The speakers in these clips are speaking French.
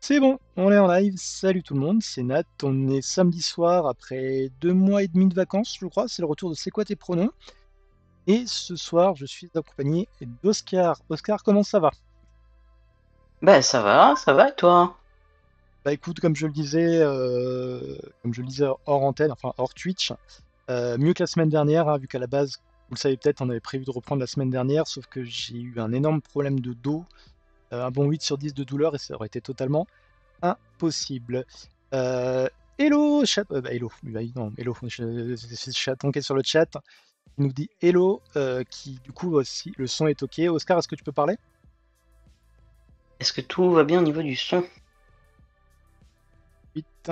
C'est bon, on est en live. Salut tout le monde, c'est Nat. On est samedi soir après 2 mois et demi de vacances, je crois. C'est le retour de C'est quoi tes pronoms? Et ce soir, je suis accompagné d'Oscar. Oscar, comment ça va? Ben ça va toi? Bah écoute, comme je le disais hors antenne, enfin hors Twitch, mieux que la semaine dernière, hein, vu qu'à la base, vous le savez peut-être, on avait prévu de reprendre la semaine dernière, sauf que j'ai eu un énorme problème de dos, un bon 8 sur 10 de douleur, et ça aurait été totalement impossible. Euh, Hello, chat. Bah, hello, bah, non, hello, c'est chaton qui est sur le chat. Il nous dit hello, qui du coup aussi, le son est ok. Oscar, est-ce que tu peux parler? Est-ce que tout va bien au niveau du son? Vite.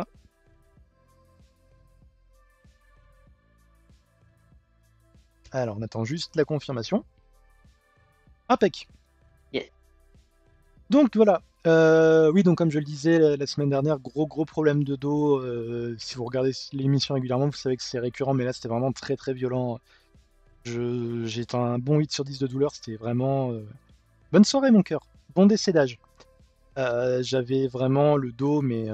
Alors, on attend juste la confirmation. Impec. Yeah. Donc voilà. Oui, donc comme je le disais la semaine dernière, gros problème de dos. Si vous regardez l'émission régulièrement, vous savez que c'est récurrent, mais là c'était vraiment très violent. J'ai été un bon 8 sur 10 de douleur, c'était vraiment. Bonne soirée, mon cœur. Bon décédage. J'avais vraiment le dos, mais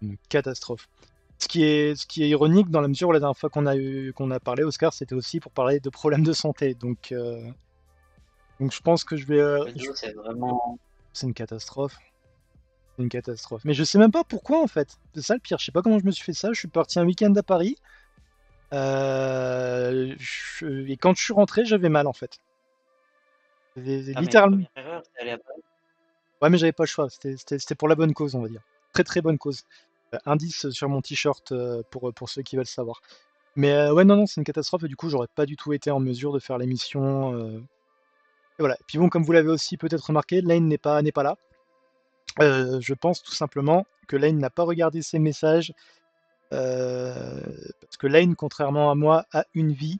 une catastrophe. Ce qui est ironique dans la mesure où la dernière fois qu'on a parlé, Oscar, c'était aussi pour parler de problèmes de santé. Donc je pense que je vais. Le dos, c'est vraiment. C'est une catastrophe. C'est une catastrophe. Mais je sais même pas pourquoi en fait. C'est ça le pire. Je sais pas comment je me suis fait ça. Je suis parti un week-end à Paris. Et quand je suis rentré, j'avais mal en fait. Ah, mais Littéralement. première erreur, c'est aller à Paris. Ouais, mais j'avais pas le choix. C'était pour la bonne cause, on va dire. Très bonne cause. Indice sur mon t-shirt pour ceux qui veulent savoir. Mais ouais, non, c'est une catastrophe et du coup, j'aurais pas du tout été en mesure de faire l'émission. Et voilà. Et puis bon, comme vous l'avez aussi peut-être remarqué, Lane n'est pas là. Je pense tout simplement que Lane n'a pas regardé ses messages parce que Lane, contrairement à moi, a une vie.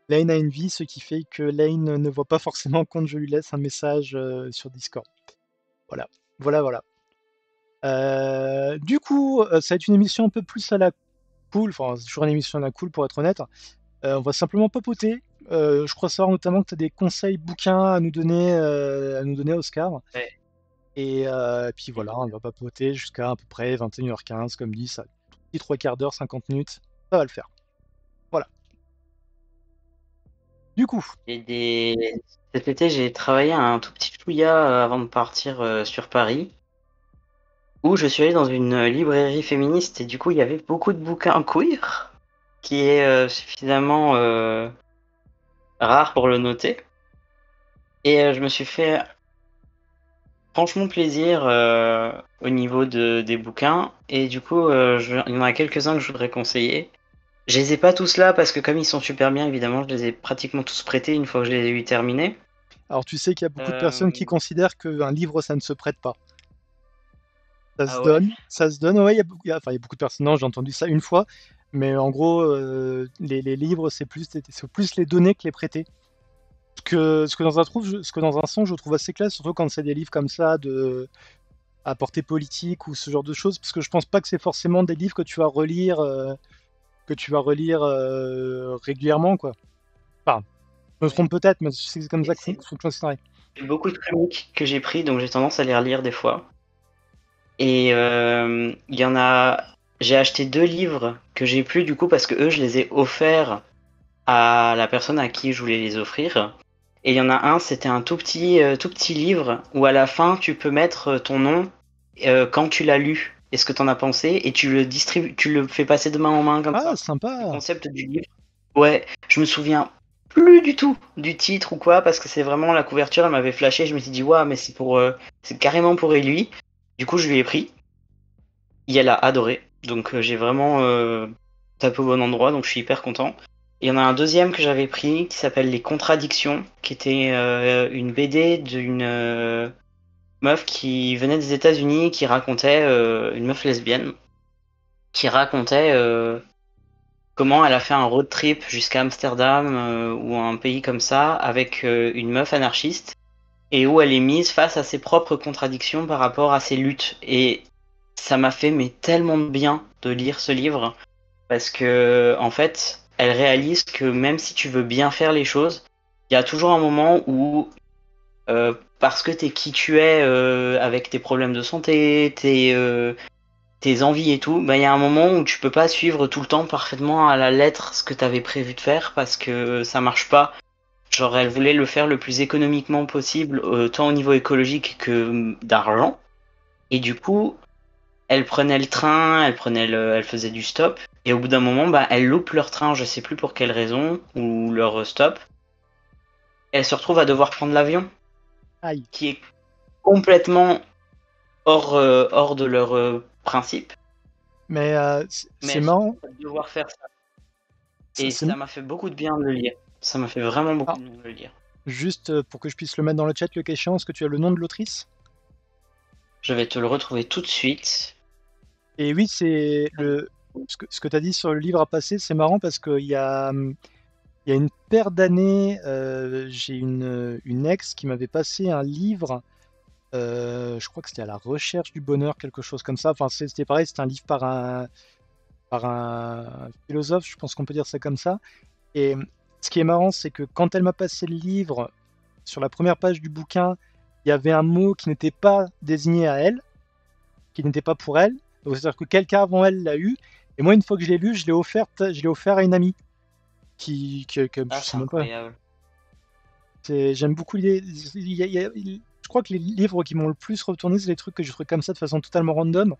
Lane a une vie, ce qui fait que Lane ne voit pas forcément quand je lui laisse un message sur Discord. Voilà, voilà. Du coup, ça va être une émission un peu plus à la cool, enfin, c'est toujours une émission à la cool pour être honnête. On va simplement papoter. Je crois savoir notamment que tu as des conseils bouquins à nous donner, Oscar. Ouais. Et puis voilà, on va papoter jusqu'à à peu près 21h15, comme dit, ça. Petit trois quarts d'heure, 50 minutes, ça va le faire. Voilà. Du coup, J'ai des... Cet été, j'ai travaillé un tout petit chouïa avant de partir sur Paris, où je suis allé dans une librairie féministe et du coup, il y avait beaucoup de bouquins queer, qui est suffisamment rare pour le noter. Et je me suis fait franchement plaisir au niveau des bouquins. Et du coup, il y en a quelques-uns que je voudrais conseiller. Je les ai pas tous là parce que comme ils sont super bien, évidemment, je les ai pratiquement tous prêtés une fois que je les ai eu terminés. alors tu sais qu'il y a beaucoup de personnes qui Euh, considèrent qu'un livre, ça ne se prête pas. Ça se Ah ouais? donne, ça se donne. Ouais, enfin, il y a beaucoup de personnes. Non, j'ai entendu ça une fois, mais en gros, les livres, c'est plus les donner que les prêter. Ce que dans un sens, je trouve assez classe, surtout quand c'est des livres comme ça à portée politique ou ce genre de choses, parce que je pense pas que c'est forcément des livres que tu vas relire régulièrement, quoi. Enfin, je me Ouais. trompe peut-être, mais c'est comme Et ça que c'est fonctionne le scénario. beaucoup de comics que j'ai pris, donc j'ai tendance à les relire des fois. Et il y en a. J'ai acheté deux livres que j'ai plus du coup parce que eux, je les ai offerts à la personne à qui je voulais les offrir. Et il y en a un, c'était un tout petit livre où à la fin, tu peux mettre ton nom quand tu l'as lu et ce que tu en as pensé, et tu le distribues, tu le fais passer de main en main comme Ah, ça. Le sympa! concept du livre. Ouais, je me souviens plus du tout du titre ou quoi, parce que c'est vraiment la couverture, elle m'avait flashé, je me suis dit, waouh, mais c'est carrément pour lui. Du coup, je lui ai pris. Et elle a adoré. Donc, j'ai vraiment tapé au bon endroit, donc je suis hyper content. Et il y en a un deuxième que j'avais pris qui s'appelle Les Contradictions, qui était une BD d'une meuf qui venait des États-Unis, qui racontait, une meuf lesbienne, qui racontait comment elle a fait un road trip jusqu'à Amsterdam ou un pays comme ça avec une meuf anarchiste et où elle est mise face à ses propres contradictions par rapport à ses luttes. Et ça m'a fait mais tellement de bien de lire ce livre parce que en fait, elle réalise que même si tu veux bien faire les choses, il y a toujours un moment où parce que t'es qui tu es avec tes problèmes de santé, tes envies et tout, bah il y a un moment où tu peux pas suivre tout le temps parfaitement à la lettre ce que t'avais prévu de faire parce que ça marche pas. Genre elle voulait le faire le plus économiquement possible, tant au niveau écologique que d'argent. Et du coup, elle prenait le train, elle faisait du stop. Et au bout d'un moment, bah elle loupe leur train, je sais plus pour quelle raison, ou leur stop. Elle se retrouve à devoir prendre l'avion, Aïe. qui est complètement hors de leur principe. Mais Mais c'est elle se marrant. retrouve à devoir faire ça. C'est- Et c'est- ça m'a fait beaucoup de bien de le lire. Ça m'a fait vraiment beaucoup Alors, de bien de le lire. juste pour que je puisse le mettre dans le chat, le cas échéant, est-ce que tu as le nom de l'autrice? Je vais te le retrouver tout de suite. Et oui, c'est ce que tu as dit sur le livre à passer, c'est marrant parce il y a une paire d'années, j'ai une ex qui m'avait passé un livre, je crois que c'était à la recherche du bonheur, quelque chose comme ça. Enfin, c'était pareil, c'était un livre par un philosophe, je pense qu'on peut dire ça comme ça. Et ce qui est marrant, c'est que quand elle m'a passé le livre, sur la première page du bouquin, il y avait un mot qui n'était pas désigné à elle, qui n'était pas pour elle. Donc, c'est-à-dire que quelqu'un avant elle l'a eu. Et moi, une fois que je l'ai lu, je l'ai offert à une amie Ah, je sais c'est même pas. incroyable. J'aime beaucoup les. Je crois que les livres qui m'ont le plus retourné, c'est les trucs que je trouve comme ça de façon totalement random.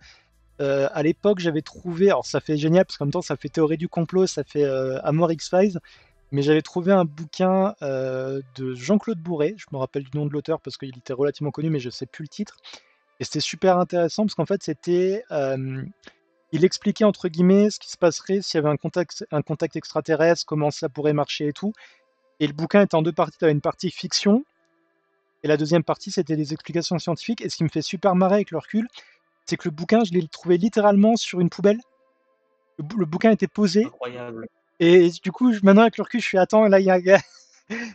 À l'époque, j'avais trouvé, alors ça fait génial parce qu'en même temps, ça fait théorie du complot, ça fait Amour X-Files, mais j'avais trouvé un bouquin de Jean-Claude Bourret. Je me rappelle du nom de l'auteur parce qu'il était relativement connu, mais je sais plus le titre. Et c'était super intéressant parce qu'en fait, il expliquait entre guillemets ce qui se passerait s'il y avait un contact extraterrestre, comment ça pourrait marcher et tout. Et le bouquin était en deux parties. Tu avais une partie fiction et la deuxième partie, c'était des explications scientifiques. Et ce qui me fait super marrer avec le recul, c'est que le bouquin, je l'ai trouvé littéralement sur une poubelle. Le bouquin était posé. Incroyable. Et du coup, maintenant avec le recul, je suis attends, là,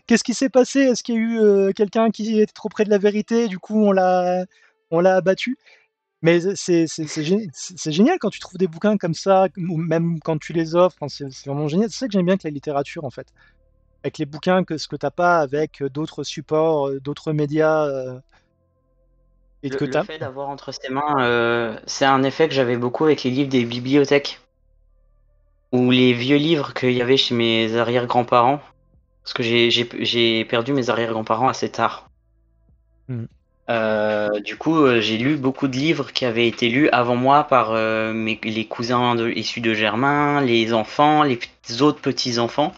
qu'est-ce qui s'est passé? Est-ce qu'il y a eu quelqu'un qui était trop près de la vérité? Du coup, on l'a abattu. Mais c'est génial quand tu trouves des bouquins comme ça, ou même quand tu les offres. Enfin, c'est vraiment génial. C'est ça que j'aime bien avec la littérature, en fait. Avec les bouquins, ce que t'as pas avec d'autres supports, d'autres médias, et que Le t'as. fait d'avoir entre ses mains, c'est un effet que j'avais beaucoup avec les livres des bibliothèques ou les vieux livres qu'il y avait chez mes arrière-grands-parents. Parce que j'ai perdu mes arrière-grands-parents assez tard. Hmm. Du coup, j'ai lu beaucoup de livres qui avaient été lus avant moi par les cousins issus de Germain, les enfants, autres petits-enfants.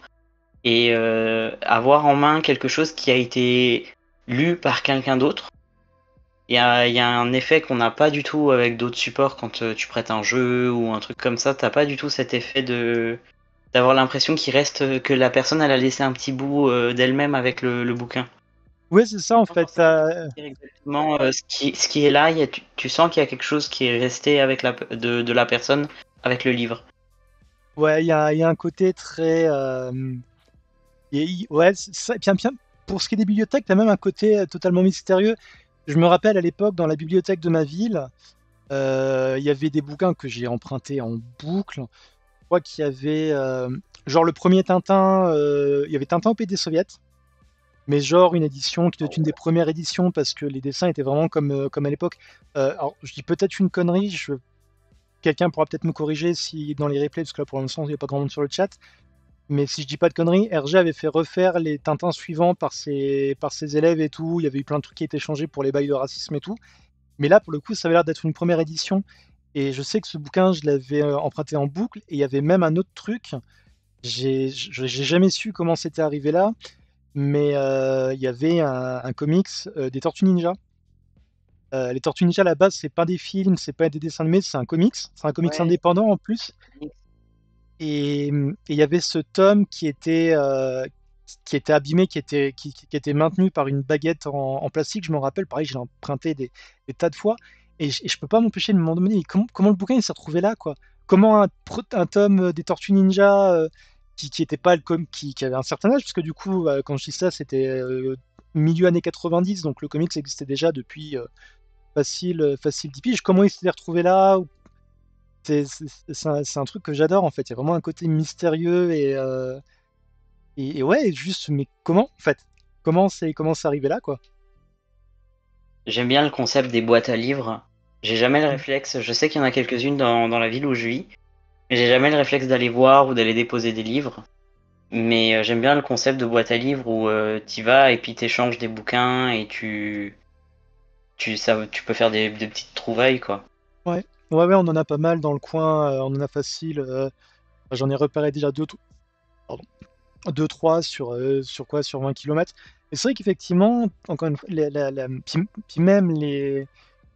Et avoir en main quelque chose qui a été lu par quelqu'un d'autre, il y a un effet qu'on n'a pas du tout avec d'autres supports quand tu prêtes un jeu ou un truc comme ça. T'as pas du tout cet effet d'avoir l'impression qu'il reste que la personne elle a laissé un petit bout d'elle-même avec le bouquin. Ouais, c'est ça, en Pas fait. forcément dire exactement ce qui est là. Tu sens qu'il y a quelque chose qui est resté avec de la personne avec le livre. Ouais, il y a un côté très. Ouais, bien, bien, pour ce qui est des bibliothèques, tu as même un côté totalement mystérieux. Je me rappelle à l'époque, dans la bibliothèque de ma ville, il y avait des bouquins que j'ai empruntés en boucle. Je crois qu'il y avait. Genre le premier Tintin, il y avait Tintin au pays des soviets, mais genre une édition qui doit être une des premières éditions parce que les dessins étaient vraiment comme à l'époque. Alors, je dis peut-être une connerie, quelqu'un pourra peut-être me corriger si dans les replays, parce que là pour l'instant il n'y a pas grand monde sur le chat. Mais si je dis pas de conneries, Hergé avait fait refaire les Tintins suivants par ses élèves et tout. Il y avait eu plein de trucs qui étaient changés pour les bails de racisme et tout. Mais là, pour le coup, ça avait l'air d'être une première édition. Et je sais que ce bouquin, je l'avais emprunté en boucle. Et il y avait même un autre truc. J'ai jamais su comment c'était arrivé là. Mais il y avait un comics des Tortues Ninja. Les Tortues Ninja, à la base, c'est pas des films, c'est pas des dessins animés, c'est un comics. C'est un comics Ouais. indépendant en plus. Et il y avait ce tome qui était abîmé, qui était maintenu par une baguette en plastique. Je m'en rappelle, pareil, je l'ai emprunté des tas de fois. Et je peux pas m'empêcher de me demander mais comment le bouquin il s'est retrouvé là, quoi. Comment un tome des Tortues Ninja qui était pas qui avait un certain âge, parce que du coup, quand je dis ça, c'était milieu années 90, donc le comics existait déjà depuis facile 10 piges. Comment il s'est retrouvé là? C'est un truc que j'adore en fait. Il y a vraiment un côté mystérieux et ouais, juste, mais comment en fait? Comment c'est arrivé là quoi? J'aime bien le concept des boîtes à livres. J'ai jamais le Mm. réflexe. Je sais qu'il y en a quelques-unes dans la ville où je vis, mais j'ai jamais le réflexe d'aller voir ou d'aller déposer des livres. Mais j'aime bien le concept de boîte à livres où tu vas et puis t'échanges des bouquins et tu peux faire des petites trouvailles, quoi. Ouais. Ouais, ouais, on en a pas mal dans le coin, on en a facile. J'en ai repéré déjà pardon, deux, trois sur quoi? Sur 20 kilomètres. Et c'est vrai qu'effectivement, encore une fois, puis même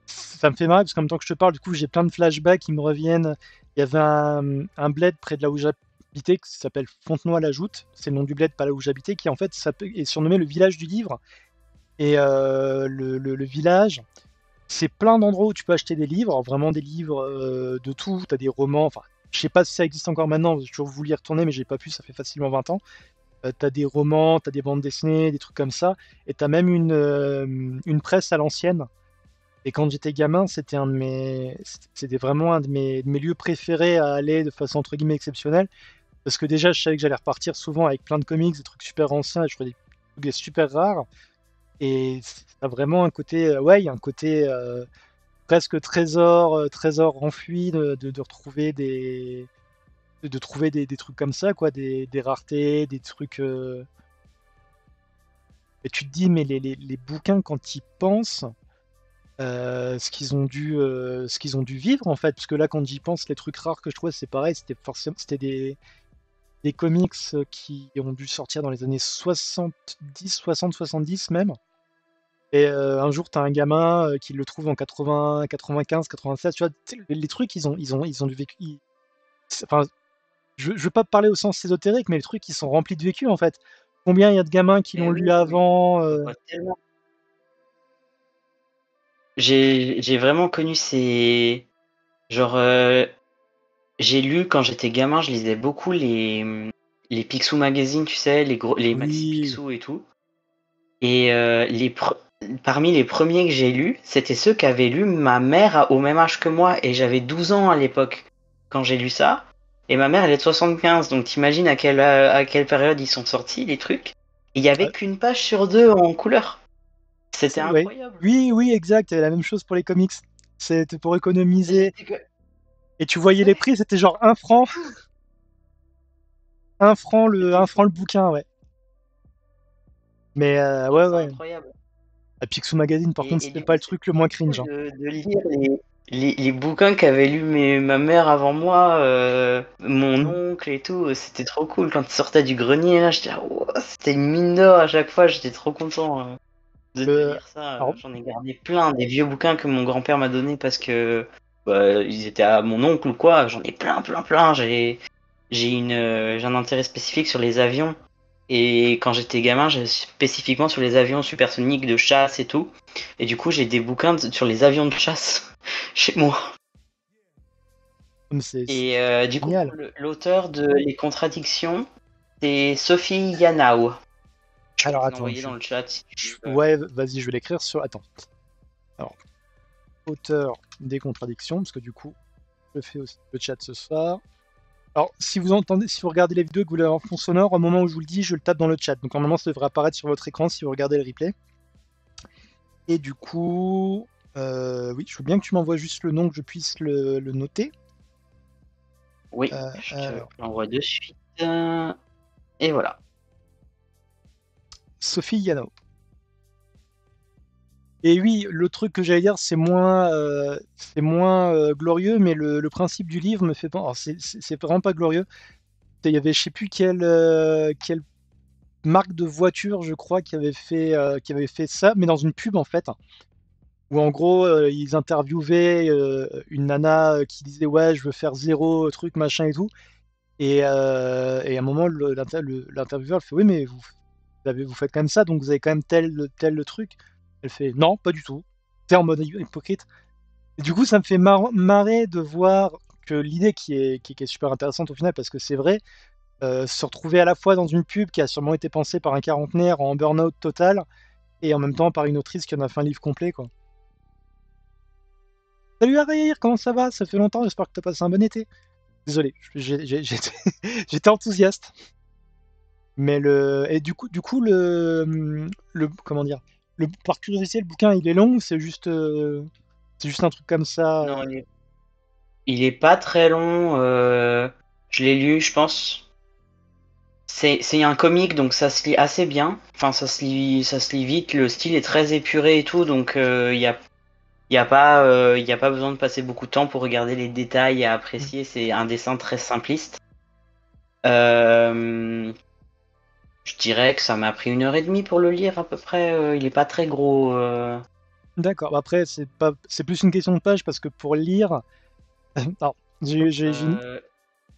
ça me fait marrer parce qu'en même temps que je te parle, du coup, j'ai plein de flashbacks qui me reviennent. Il y avait un bled près de là où j'habitais qui s'appelle Fontenoy-la-Joute. C'est le nom du bled, pas là où j'habitais, qui en fait est surnommé le village du livre. Et le village, c'est plein d'endroits où tu peux acheter des livres, vraiment des livres de tout. Tu as des romans, enfin, je sais pas si ça existe encore maintenant, j'ai toujours voulu y retourner, mais j'ai pas pu, ça fait facilement 20 ans. Tu as des romans, tu as des bandes dessinées, des trucs comme ça. Et tu as même une presse à l'ancienne. Et quand j'étais gamin, c'était vraiment un de mes lieux préférés à aller de façon entre guillemets exceptionnelle. Parce que déjà, je savais que j'allais repartir souvent avec plein de comics, des trucs super anciens, et je trouvais des trucs super rares. Et ça a vraiment un côté, ouais, il y a un côté presque trésor enfoui de retrouver de trouver des trucs comme ça, quoi, des raretés, des trucs. Et tu te dis, mais les bouquins, quand ils pensent, ce qu'ils ont dû vivre, en fait, parce que là, quand j'y pense, les trucs rares que je trouvais, c'est pareil, c'était des comics qui ont dû sortir dans les années 70, 60, 70 même. Et un jour, tu as un gamin qui le trouve en 80, 95, 96. Tu vois, tu sais, les trucs, ils ont du vécu. Enfin, je veux pas parler au sens ésotérique, mais les trucs, ils sont remplis de vécu, en fait. Combien il y a de gamins qui l'ont Et lu oui, oui, avant je vois tellement. J'ai vraiment connu ces. Genre, j'ai lu quand j'étais gamin, je lisais beaucoup les Picsou Magazine, tu sais, les Maxi Oui. Picsou et tout. Et parmi les premiers que j'ai lus, c'était ceux qu'avait lu ma mère au même âge que moi. Et j'avais 12 ans à l'époque quand j'ai lu ça. Et ma mère, elle est de 75. Donc t'imagines à quelle période ils sont sortis, les trucs. Il y avait Ah, qu'une page sur deux en couleur. C'était ouais. incroyable. Oui, oui, exact. Il y avait la même chose pour les comics. C'était pour Et économiser. c'était que. Et tu voyais les Ouais, prix, c'était genre 1 franc, c'est fou. 1 C'était franc fou. le bouquin, ouais. Mais Je trouvais ouais, ça ouais. incroyable. À Picsou Magazine, par contre, Et c'était du pas coup, le truc le moins c'était cringe, cool hein. de lire les bouquins qu'avait lu ma mère avant moi, mon Mm. oncle et tout. C'était trop cool. Quand ils sortaient du grenier, là, j'étais, oh, c'était une mine d'or à chaque fois. J'étais trop content de Le... lire ça. Alors, J'en ai gardé plein, des vieux bouquins que mon grand-père m'a donné parce que bah, ils étaient à mon oncle ou quoi. J'en ai plein, plein, plein. J'ai un intérêt spécifique sur les avions. Et quand j'étais gamin, j'ai spécifiquement sur les avions supersoniques de chasse et tout. Et du coup, j'ai des bouquins sur les avions de chasse chez moi. c'est Et du coup, génial. l'auteur de Les Contradictions, c'est Sophie Yanao. Je peux Alors, te attends, l'envoyer dans le chat si tu veux. ouais, vas-y, je vais l'écrire sur. Attends. Alors, auteur des contradictions, parce que du coup, je fais aussi le chat ce soir. Alors, si vous entendez, si vous regardez les vidéos et que vous l'avez en fond sonore, au moment où je vous le dis, je le tape dans le chat. Donc, normalement, ça devrait apparaître sur votre écran si vous regardez le replay. Et du coup, oui, je veux bien que tu m'envoies juste le nom, que je puisse le noter. Oui, je te Alors, l'envoie de suite. Et voilà. Sophie Yano. Et oui, le truc que j'allais dire, c'est moins glorieux, mais le principe du livre me fait penser. Alors, c'est vraiment pas glorieux. Il y avait, je sais plus quelle marque de voiture, je crois, qui avait fait ça, mais dans une pub en fait, où en gros, ils interviewaient une nana qui disait ouais, je veux faire zéro truc machin et tout. Et à un moment, l'intervieweur elle fait oui, mais vous faites quand même ça, donc vous avez quand même tel truc. Elle fait non, pas du tout. C'est en mode hypocrite. Et du coup, ça me fait marrer de voir que l'idée qui est super intéressante au final, parce que c'est vrai, se retrouver à la fois dans une pub qui a sûrement été pensée par un quarantenaire en burn-out total, et en même temps par une autrice qui en a fait un livre complet, quoi. Salut Arir, comment ça va? Ça fait longtemps, j'espère que t'as passé un bon été. Désolé, j'étais j'étais enthousiaste. Mais et du coup, comment dire? Par curiosité, le bouquin, il est long ou c'est juste un truc comme ça Non, il est pas très long. Je l'ai lu, je pense. C'est un comic, donc ça se lit assez bien. Enfin, ça se lit vite. Le style est très épuré et tout, donc il y a pas besoin de passer beaucoup de temps pour regarder les détails et à apprécier. C'est un dessin très simpliste. Euh, je dirais que ça m'a pris 1 heure et demie pour le lire à peu près. Il est pas très gros. D'accord. Bah, après, c'est plus une question de page parce que pour lire, alors, Euh,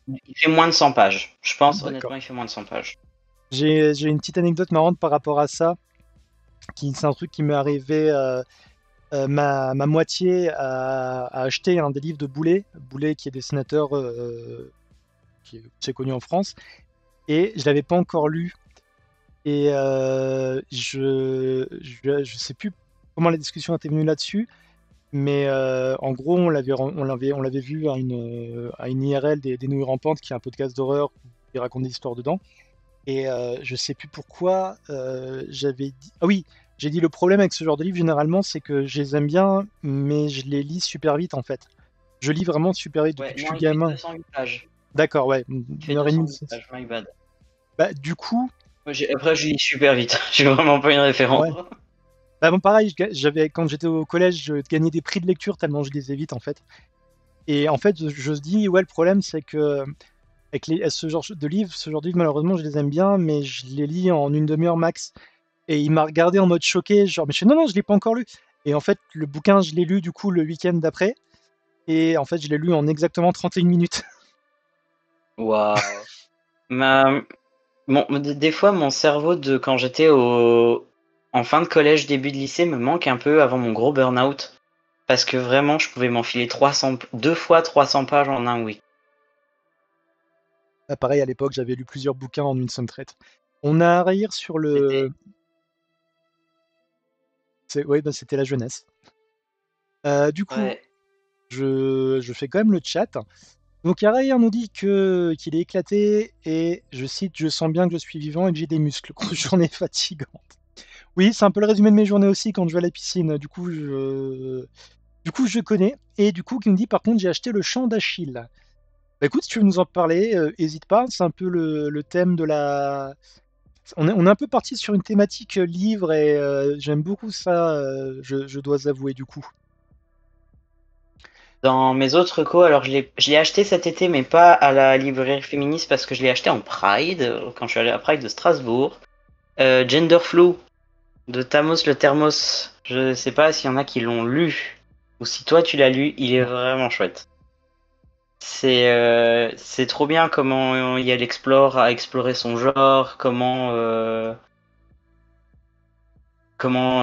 il fait moins de 100 pages. Je pense d'accord. honnêtement, il fait moins de 100 pages. J'ai une petite anecdote marrante par rapport à ça, c'est un truc qui m'est arrivé. Ma moitié a acheté un des livres de Boulet, Boulet qui est dessinateur qui est assez connu en France, et je l'avais pas encore lu. Et je sais plus comment la discussion était venue là-dessus, mais en gros, on l'avait vu à une IRL des Nouilles Rampantes, qui est un podcast d'horreur qui raconte des histoires dedans. Et je sais plus pourquoi j'avais dit. Ah oui, j'ai dit le problème avec ce genre de livre, généralement, c'est que je les aime bien, mais je les lis super vite en fait. Je lis vraiment super vite depuis Ouais, que je non, suis il fait gamin. 208 pages. D'accord, ouais, Il une fait heure et 208 demie. pages, my bad. Bah, du coup, Après, je lis super vite. J'ai vraiment pas une référence. ouais. Bah, bon, pareil, quand j'étais au collège, je gagnais des prix de lecture tellement je lisais vite en fait. Et en fait, je me dis, ouais, le problème, c'est que avec ce genre de livres, malheureusement, je les aime bien, mais je les lis en une demi-heure max. Et il m'a regardé en mode choqué, genre, mais je fais, non, non, je l'ai pas encore lu. Et en fait, le bouquin, je l'ai lu du coup le week-end d'après. Et en fait, je l'ai lu en exactement 31 minutes. Waouh. Ma... des fois, mon cerveau de quand j'étais en fin de collège, début de lycée, me manque un peu avant mon gros burn-out. Parce que vraiment, je pouvais m'enfiler 2 fois 300 pages en un week. Ah, pareil, à l'époque, j'avais lu plusieurs bouquins en une seule traite. On a à rire sur C'était. le. Ouais, bah, c'était la jeunesse. Du coup, Ouais. je fais quand même le chat. Donc, Araïr nous dit qu'il est éclaté et je cite: Je sens bien que je suis vivant et que j'ai des muscles. Grosse journée fatigante. Oui, c'est un peu le résumé de mes journées aussi quand je vais à la piscine. Du coup, je connais. Et du coup, qui me dit par contre, j'ai acheté le chant d'Achille. Bah, écoute, si tu veux nous en parler, hésite pas. C'est un peu le thème de la. On est un peu parti sur une thématique livre et j'aime beaucoup ça, je dois avouer du coup. Dans mes autres recos, alors je l'ai acheté cet été, mais pas à la librairie féministe parce que je l'ai acheté en Pride, quand je suis allé à Pride de Strasbourg. Gender Flu de Tamos le Thermos. Je sais pas s'il y en a qui l'ont lu ou si toi tu l'as lu, il est Non. vraiment chouette. C'est trop bien comment elle explore à explorer son genre, comment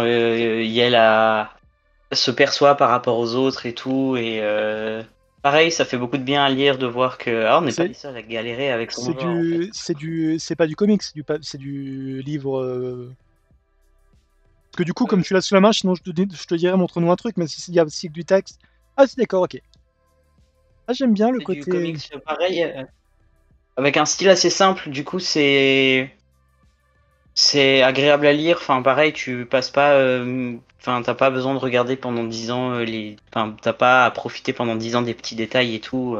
Yel se perçoit par rapport aux autres et tout. Et pareil, ça fait beaucoup de bien à lire de voir que on n'est pas les C'est seuls à galérer avec son genre en fait. c'est pas du comics, c'est du livre. Parce que du coup, comme Euh, tu l'as sous la main, sinon je te dirais montre-nous un truc, mais s'il y a aussi que du texte. Ah, c'est d'accord, ok. Ah, j'aime bien le c'est du côté. comics pareil, avec un style assez simple. Du coup, c'est agréable à lire. Enfin, pareil, tu passes pas. Enfin, t'as pas besoin de regarder pendant 10 ans Enfin, t'as pas à profiter pendant 10 ans des petits détails et tout.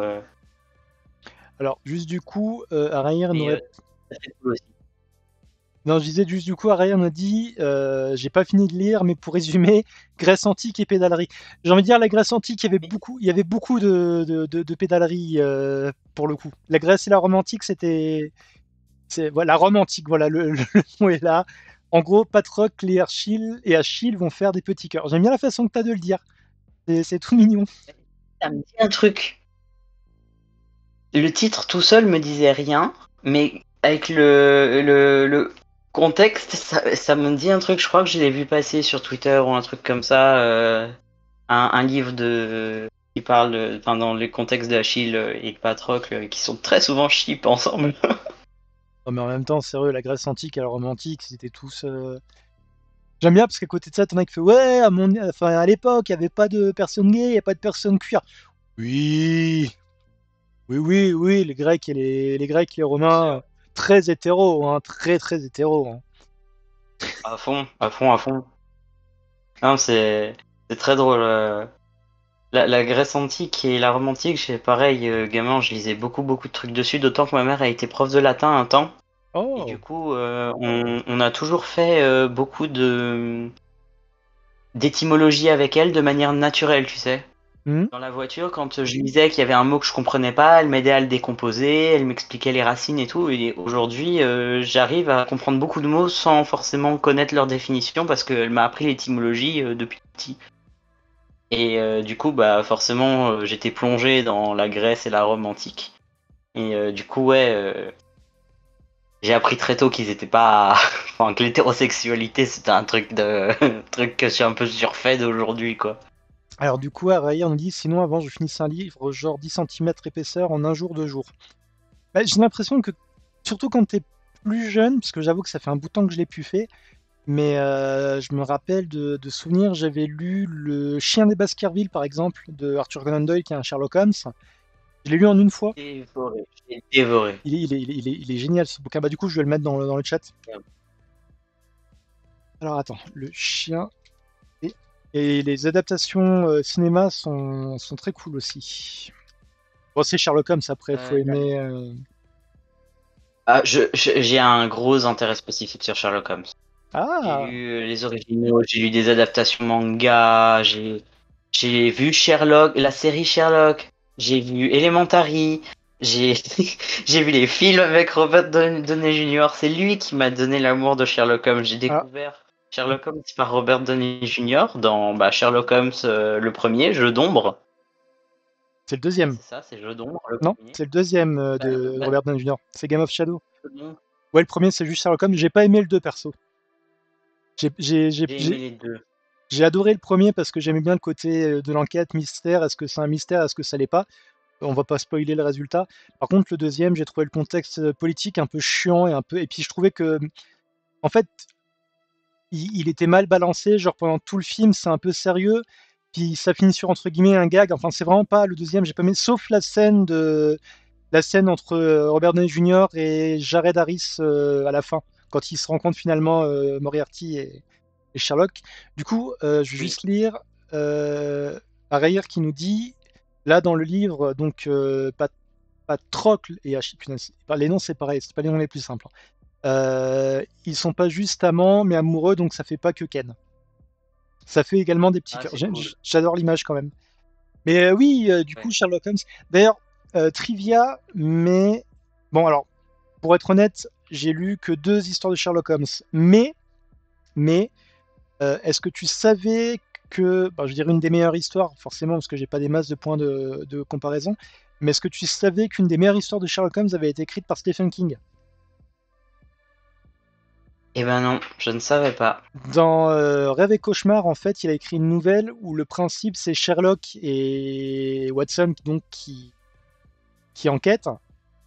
Alors, juste du coup, Araïr Et n'aurait. ça fait cool aussi. Non, je disais juste du coup, Araïr nous dit j'ai pas fini de lire, mais pour résumer, Grèce antique et pédalerie. J'ai envie de dire, la Grèce antique, il y avait beaucoup de pédalerie pour le coup. La Grèce et la Rome antique, voilà, la Rome antique, voilà, le mot est là. En gros, Patrocle et Achille vont faire des petits cœurs. J'aime bien la façon que tu as de le dire. C'est tout mignon. Ça me dit un truc. Le titre tout seul me disait rien, mais avec le contexte, ça me dit un truc. Je crois que je l'ai vu passer sur Twitter ou un truc comme ça. Un livre qui parle, enfin, dans le contexte d'Achille et de Patrocle, qui sont très souvent cheap ensemble. Non, mais en même temps, sérieux, la Grèce antique et la Rome antique, ils étaient tous. J'aime bien parce qu'à côté de ça, t'en as qui fait ouais, enfin, à l'époque, il n'y avait pas de personnes gays, il n'y a pas de personnes queer. Oui, oui, les Grecs et les Bien Romains, sûr. très hétéros, hein, très hétéros. Hein. À fond, à fond, à fond. Non, c'est très drôle. La Grèce antique et la Rome antique, j'ai pareil, gamin, je lisais beaucoup de trucs dessus, d'autant que ma mère a été prof de latin un temps. Et du Oh. coup, on a toujours fait beaucoup d'étymologie avec elle de manière naturelle, tu sais. Hmm. Dans la voiture, quand je lisais qu'il y avait un mot que je comprenais pas, elle m'aidait à le décomposer, elle m'expliquait les racines et tout. Et aujourd'hui, j'arrive à comprendre beaucoup de mots sans forcément connaître leur définition parce qu'elle m'a appris l'étymologie depuis petit. Et du coup, bah forcément, j'étais plongé dans la Grèce et la Rome antique. Et du coup, ouais, j'ai appris très tôt qu'ils étaient pas, enfin que l'hétérosexualité c'était un truc truc que je suis un peu surfait d'aujourd'hui, quoi. Alors du coup, Araya, on dit, sinon avant je finissais un livre genre 10 centimètres épaisseur en un jour, 2 jours. Bah, j'ai l'impression que, surtout quand t'es plus jeune, parce que j'avoue que ça fait un bout de temps que je l'ai pu faire, mais je me rappelle de souvenirs, j'avais lu Le Chien des Baskerville, par exemple, de Arthur Conan Doyle, qui est un Sherlock Holmes. Je l'ai lu en une fois. Dévoré, j'ai dévoré. Il est génial ce bouquin. Bah, du coup, je vais le mettre dans le chat. Alors attends, Le Chien. Et, et les adaptations cinéma sont très cool aussi. Bon, c'est Sherlock Holmes, après, faut Euh, aimer. Ah, j'ai un gros intérêt spécifique sur Sherlock Holmes. J'ai Ah! lu les originaux, j'ai lu des adaptations manga, j'ai vu Sherlock, la série Sherlock, j'ai vu Elementary, j'ai j'ai vu les films avec Robert Downey Jr. C'est lui qui m'a donné l'amour de Sherlock Holmes. J'ai Ah, découvert Sherlock Holmes par Robert Downey Jr. dans bah, Sherlock Holmes le premier, Jeu d'ombre. c'est le Ouais, deuxième. c'est ça, c'est Jeu d'ombre le Non, premier. c'est le deuxième Bah, de bah, Robert Downey Jr. C'est Game of Shadow. Jeu d'ombre, Ouais, le premier, c'est juste Sherlock Holmes. J'ai pas aimé le 2 perso. J'ai j'ai- j'ai- j'ai aimé j'ai- les deux. j'ai adoré le premier parce que j'aimais bien le côté de l'enquête, mystère. Est-ce que c'est un mystère? Est-ce que ça l'est pas? On va pas spoiler le résultat. Par contre, le deuxième, j'ai trouvé le contexte politique un peu chiant et un peu. Et puis je trouvais que, en fait, il était mal balancé. Genre pendant tout le film, c'est un peu sérieux. Puis ça finit sur entre guillemets un gag. Enfin, c'est vraiment pas le deuxième. J'ai pas aimé, sauf la scène entre Robert Downey Jr. et Jared Harris à la fin, quand ils se rencontrent finalement Moriarty et Sherlock. Du coup, je vais Oui. juste lire Arayir qui nous dit, là dans le livre, donc Patrocle et Achille, punaise, les noms c'est pareil, c'est pas les noms les plus simples, hein. Ils sont pas juste amants, mais amoureux, donc ça fait pas que Ken. Ça fait également des petits Ah, cœurs. c'est cool. J'adore l'image quand même. Mais oui, du coup, Ouais. Sherlock Holmes. D'ailleurs, trivia, mais bon, alors, pour être honnête, j'ai lu que 2 histoires de Sherlock Holmes. Mais, est-ce que tu savais que, bah, je dirais une des meilleures histoires, forcément, parce que j'ai pas des masses de points de comparaison, mais est-ce que tu savais qu'une des meilleures histoires de Sherlock Holmes avait été écrite par Stephen King? Eh ben non, je ne savais pas. Dans Rêve et Cauchemar, en fait, il a écrit une nouvelle où le principe c'est Sherlock et Watson donc qui enquêtent.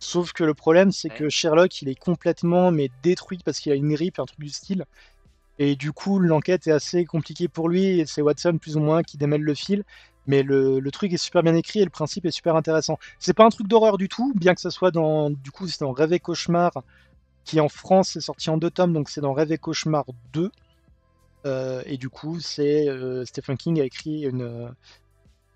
Sauf que le problème c'est Ouais. que Sherlock il est complètement mais détruit parce qu'il a une grippe, un truc du style. Et du coup l'enquête est assez compliquée pour lui et c'est Watson plus ou moins qui démêle le fil. Mais le truc est super bien écrit et le principe est super intéressant. C'est pas un truc d'horreur du tout, bien que ça soit dans du coup c'est dans Rêve et Cauchemar qui en France est sorti en 2 tomes, donc c'est dans Rêve et Cauchemar 2. Et du coup, c'est Stephen King a écrit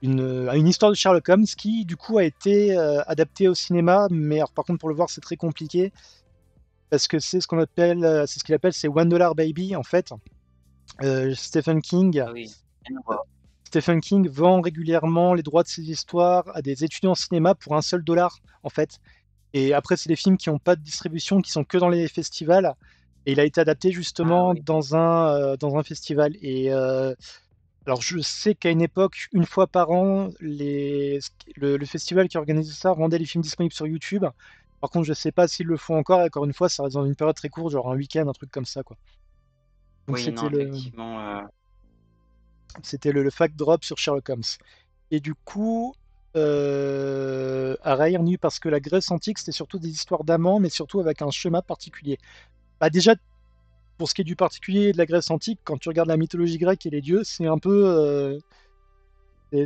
une histoire de Sherlock Holmes qui, du coup, a été adaptée au cinéma. Mais alors, par contre, pour le voir, c'est très compliqué parce que c'est ce qu'on appelle, c'est ce qu'il appelle, c'est $1 Baby en fait. Euh, Stephen King, Ah oui. Rien à voir. Stephen King vend régulièrement les droits de ses histoires à des étudiants en cinéma pour $1 en fait. Et après, c'est des films qui n'ont pas de distribution, qui sont que dans les festivals. Et il a été adapté Ah justement oui. dans un festival. Et alors, je sais qu'à une époque, une fois par an, le festival qui organisait ça rendait les films disponibles sur YouTube. Par contre, je sais pas s'ils le font encore. Et encore une fois, ça reste dans une période très courte, genre un week-end, un truc comme ça, quoi. Donc, Oui, c'était non, le, effectivement. c'était le, le fact drop sur Sherlock Holmes. Et du coup, à Raïrnu, parce que la Grèce antique, c'était surtout des histoires d'amants, mais surtout avec un schéma particulier. Bah, déjà, pour ce qui est du particulier de la Grèce antique, quand tu regardes la mythologie grecque et les dieux, c'est un peu.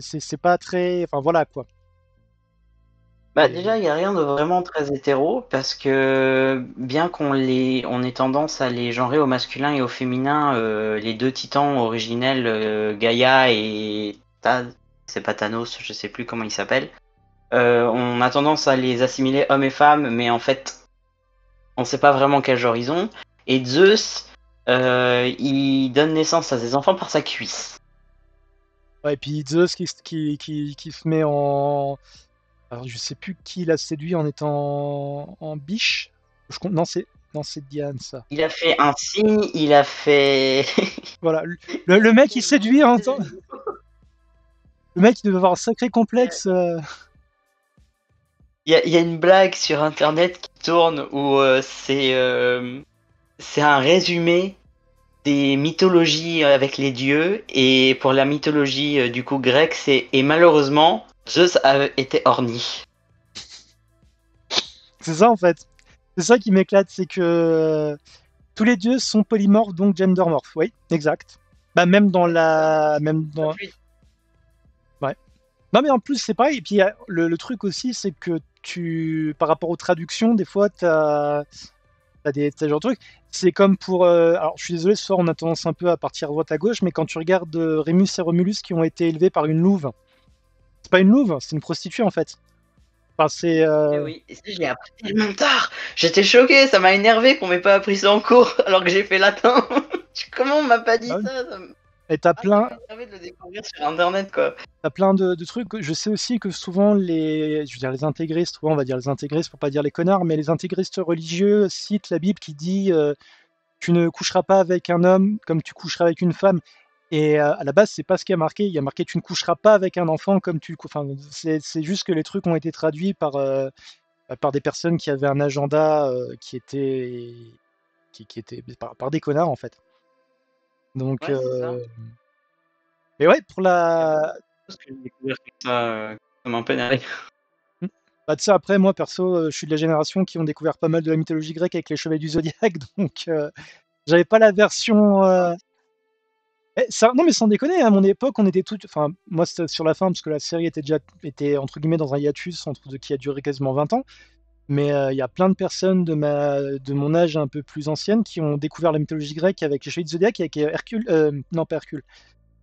C'est pas très. Enfin, voilà, quoi. Bah Et déjà, il n'y a rien de vraiment très hétéro parce que bien on ait tendance à les genrer au masculin et au féminin, les deux titans originels, Gaïa et c'est pas Thanos, je sais plus comment il s'appelle. On a tendance à les assimiler hommes et femmes, mais en fait, on sait pas vraiment quel genre ils ont. Et Zeus, il donne naissance à ses enfants par sa cuisse. ouais, et puis Zeus qui se met en. Alors je sais plus qui l'a séduit en étant en biche. Non, c'est Diane ça. Il a fait un signe, il a fait. Voilà, le mec il séduit en temps. Le mec il devait avoir un sacré complexe. Il y a une blague sur internet qui tourne où c'est un résumé des mythologies avec les dieux. Et pour la mythologie du coup grecque, c'est et malheureusement, Zeus a été horny. C'est ça en fait. C'est ça qui m'éclate, c'est que tous les dieux sont polymorphes, donc gendermorphes. Oui, exact. Bah même dans. Ouais. Non mais en plus c'est pareil. Et puis le truc aussi, c'est que par rapport aux traductions, des fois t'as genre de trucs. C'est comme pour. Alors je suis désolé, ce soir on a tendance un peu à partir à droite à gauche, mais quand tu regardes Rémus et Romulus qui ont été élevés par une louve, c'est pas une louve, c'est une prostituée en fait. Enfin, c'est. Et oui, et ça, je l'ai appris tellement tard. J'étais choquée, ça m'a énervé qu'on m'ait pas appris ça en cours alors que j'ai fait latin. Comment on m'a pas dit Ah oui. ça, Et ça m'a énervé de le découvrir sur internet quoi. t'as plein de trucs. Je sais aussi que souvent je veux dire les intégristes, ouais, on va dire les intégristes pour pas dire les connards, mais les intégristes religieux citent la Bible qui dit tu ne coucheras pas avec un homme comme tu coucheras avec une femme. Et à la base, c'est pas ce qui a marqué. Il y a marqué tu ne coucheras pas avec un enfant comme tu. Enfin, c'est juste que les trucs ont été traduits par des personnes qui avaient un agenda qui était par des connards en fait. Donc, Ouais, c'est ça. mais ouais, pour Il y a beaucoup la. de choses que j'ai découvert comme ça m'a pénéré. Mmh. Bah, tu sais, après, moi, perso, je suis de la génération qui ont découvert pas mal de la mythologie grecque avec les Chevaliers du Zodiaque, donc j'avais pas la version. Non, mais sans déconner, à mon époque, on était tous. Enfin, moi, c'était sur la fin, parce que la série était entre guillemets dans un hiatus qui a duré quasiment 20 ans. Mais il y a plein de personnes de mon âge un peu plus ancienne qui ont découvert la mythologie grecque avec les Chevaliers du Zodiaque et avec Hercule. Non, pas Hercule.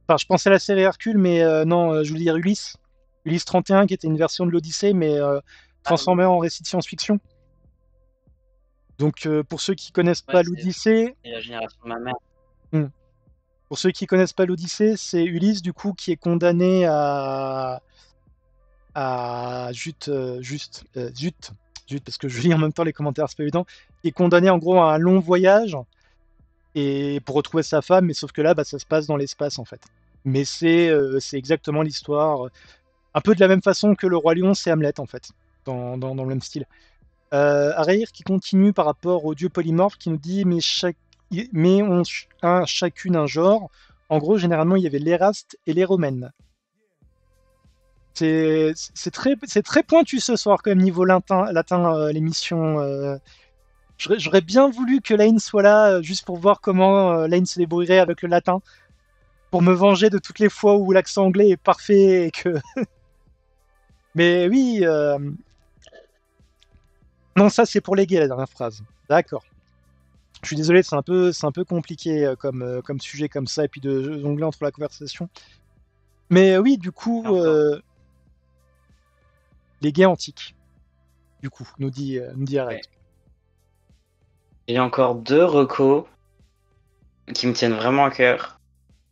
Enfin, je pensais à la série Hercule, mais non, je voulais dire Ulysse. Ulysse 31, qui était une version de l'Odyssée, mais Ah transformée oui, en récit de science-fiction. Donc, pour ceux qui connaissent ouais, pas l'Odyssée, c'est la génération de ma mère. hmm, pour ceux qui connaissent pas l'Odyssée, c'est Ulysse du coup qui est condamné à Jute, parce que je lis en même temps les commentaires, c'est pas évident, qui est condamné en gros à un long voyage et pour retrouver sa femme, mais sauf que là, bah, ça se passe dans l'espace en fait. Mais c'est exactement l'histoire, un peu de la même façon que le Roi Lion, c'est Hamlet en fait, dans le même style. Araïr qui continue par rapport au dieu polymorphe qui nous dit mais chacune un genre. En gros, généralement, il y avait l'Éraste et les Romaines. C'est très pointu ce soir, quand même, niveau latin l'émission. J'aurais bien voulu que Lane soit là, juste pour voir comment Lane se débrouillerait avec le latin, pour me venger de toutes les fois où l'accent anglais est parfait et que. Mais oui, non, ça c'est pour les gays la dernière phrase. D'accord. Je suis désolé, c'est un peu compliqué comme sujet comme ça, et puis de jongler entre la conversation. Mais oui, du coup, Encore. les gays antiques, du coup, nous dit Ouais. Arrête. J'ai encore deux recos qui me tiennent vraiment à cœur.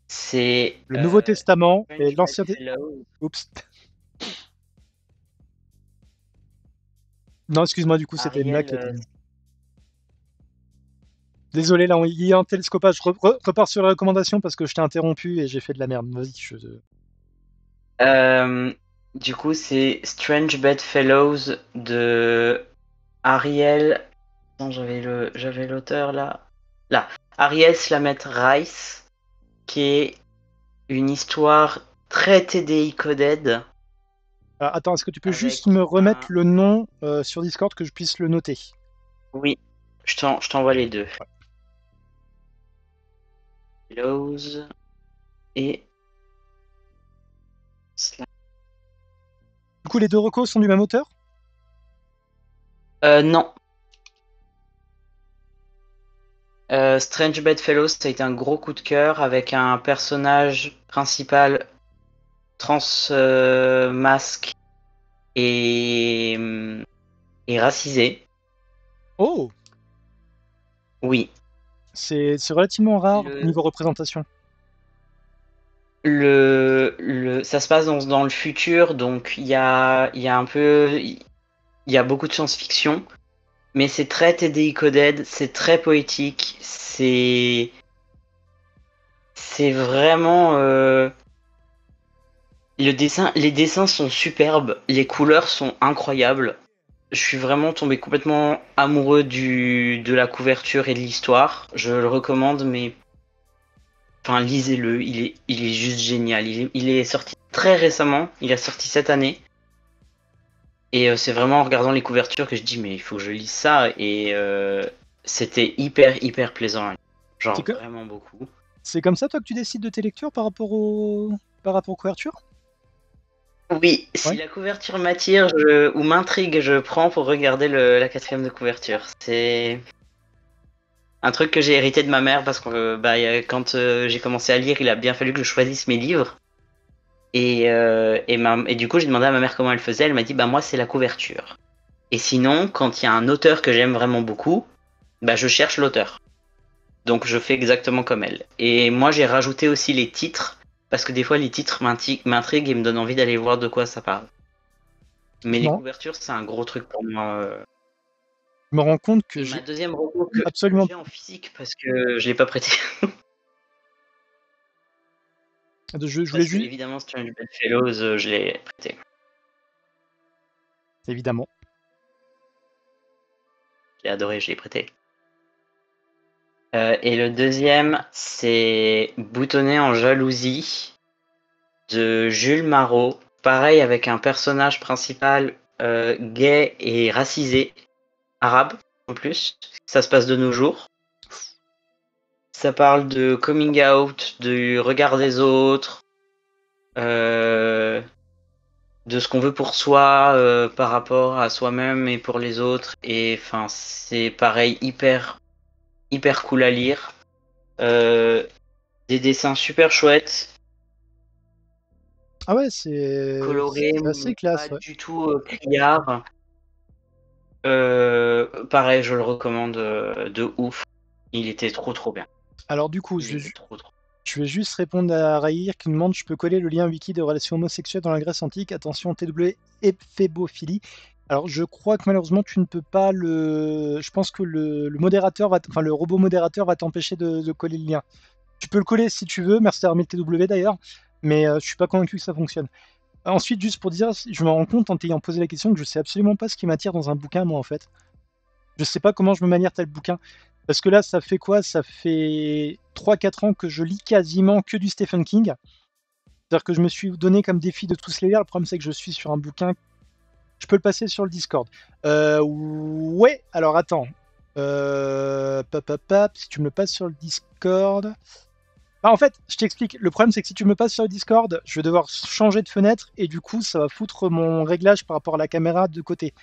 C'est Le Nouveau Testament et French l'Ancien Testament. Bedfellows. Oups. Non, excuse-moi, du coup, c'était une blague Ariel, qui était. Désolé, là, il y a un télescopage. Repars sur les recommandations parce que je t'ai interrompu et j'ai fait de la merde. Vas-y, euh, du coup, c'est Strange Bedfellows de Ariel. Non, j'avais l'auteur là. Là, Ariel Slamet Rice, qui est une histoire très TDI coded Attends, est-ce que tu peux juste avec me remettre un. le nom sur Discord que je puisse le noter? Oui, je t'envoie les deux. Fellows et Du coup, les deux recos sont du même auteur? Non. Strange Bedfellows, ça a été un gros coup de cœur avec un personnage principal trans masque et, et racisé. Oh, Oui. c'est relativement rare Le, niveau représentation. ça se passe dans le futur, donc il y a un peu, il y a beaucoup de science-fiction, mais c'est très TDI coded, c'est très poétique, c'est vraiment les dessins sont superbes, les couleurs sont incroyables. Je suis vraiment tombé complètement amoureux de la couverture et de l'histoire. Je le recommande, mais enfin, lisez-le, il est juste génial. Il est sorti très récemment, il est sorti cette année. Et c'est vraiment en regardant les couvertures que je dis, mais il faut que je lise ça. Et c'était hyper plaisant. C'est Genre que vraiment beaucoup. c'est comme ça, toi, que tu décides de tes lectures par rapport aux couvertures? Oui, si Ouais. la couverture m'attire ou m'intrigue, je prends pour regarder la quatrième de couverture. C'est un truc que j'ai hérité de ma mère parce que quand j'ai commencé à lire, il a bien fallu que je choisisse mes livres. Et du coup, j'ai demandé à ma mère comment elle faisait. Elle m'a dit, bah moi, c'est la couverture. Et sinon, quand il y a un auteur que j'aime vraiment beaucoup, bah je cherche l'auteur. Donc je fais exactement comme elle. Et moi, j'ai rajouté aussi les titres parce que des fois, les titres m'intriguent et me donnent envie d'aller voir de quoi ça parle. Mais Je les me, couvertures, c'est un gros truc pour moi. je me rends compte que Et ma j'ai deuxième reco que absolument. j'ai en physique parce que je l'ai pas prêté. Je voulais Parce que juste. évidemment, Strange Bedfellows, je l'ai prêté. Évidemment. J'ai adoré, je l'ai prêté. Et le deuxième, c'est Boutonné en jalousie de Jules Marot. Pareil avec un personnage principal gay et racisé, arabe en plus. Ça se passe de nos jours. Ça parle de coming out, du regard des autres, euh, de ce qu'on veut pour soi par rapport à soi-même et pour les autres. Et enfin, c'est pareil, hyper cool à lire. Euh, des dessins super chouettes, Ah ouais, c'est colorés, c'est assez mais pas classe, ouais. du tout criards. Pareil, je le recommande de ouf. Il était trop bien. Alors du coup, Il était trop. je vais juste répondre à Raïr qui nous demande je peux coller le lien wiki de relations homosexuelles dans la Grèce antique. Attention, TW et phébophilie. Alors je crois que malheureusement tu ne peux pas le. Je pense que le modérateur enfin le robot modérateur va t'empêcher de coller le lien. Tu peux le coller si tu veux, merci d'avoir mis le TW d'ailleurs, mais je suis pas convaincu que ça fonctionne. Ensuite, juste pour dire, je me rends compte en t'ayant posé la question que je sais absolument pas ce qui m'attire dans un bouquin, moi en fait. Je sais pas comment je me manière tel bouquin. Parce que là, ça fait quoi? Ça fait 3-4 ans que je lis quasiment que du Stephen King. C'est-à-dire que je me suis donné comme défi de tous les lire. Le problème, c'est que je suis sur un bouquin. Je peux le passer sur le Discord. Ouais, alors attends. Si tu me le passes sur le Discord. Bah, en fait, je t'explique. Le problème, c'est que si tu me le passes sur le Discord, je vais devoir changer de fenêtre et du coup, ça va foutre mon réglage par rapport à la caméra de côté.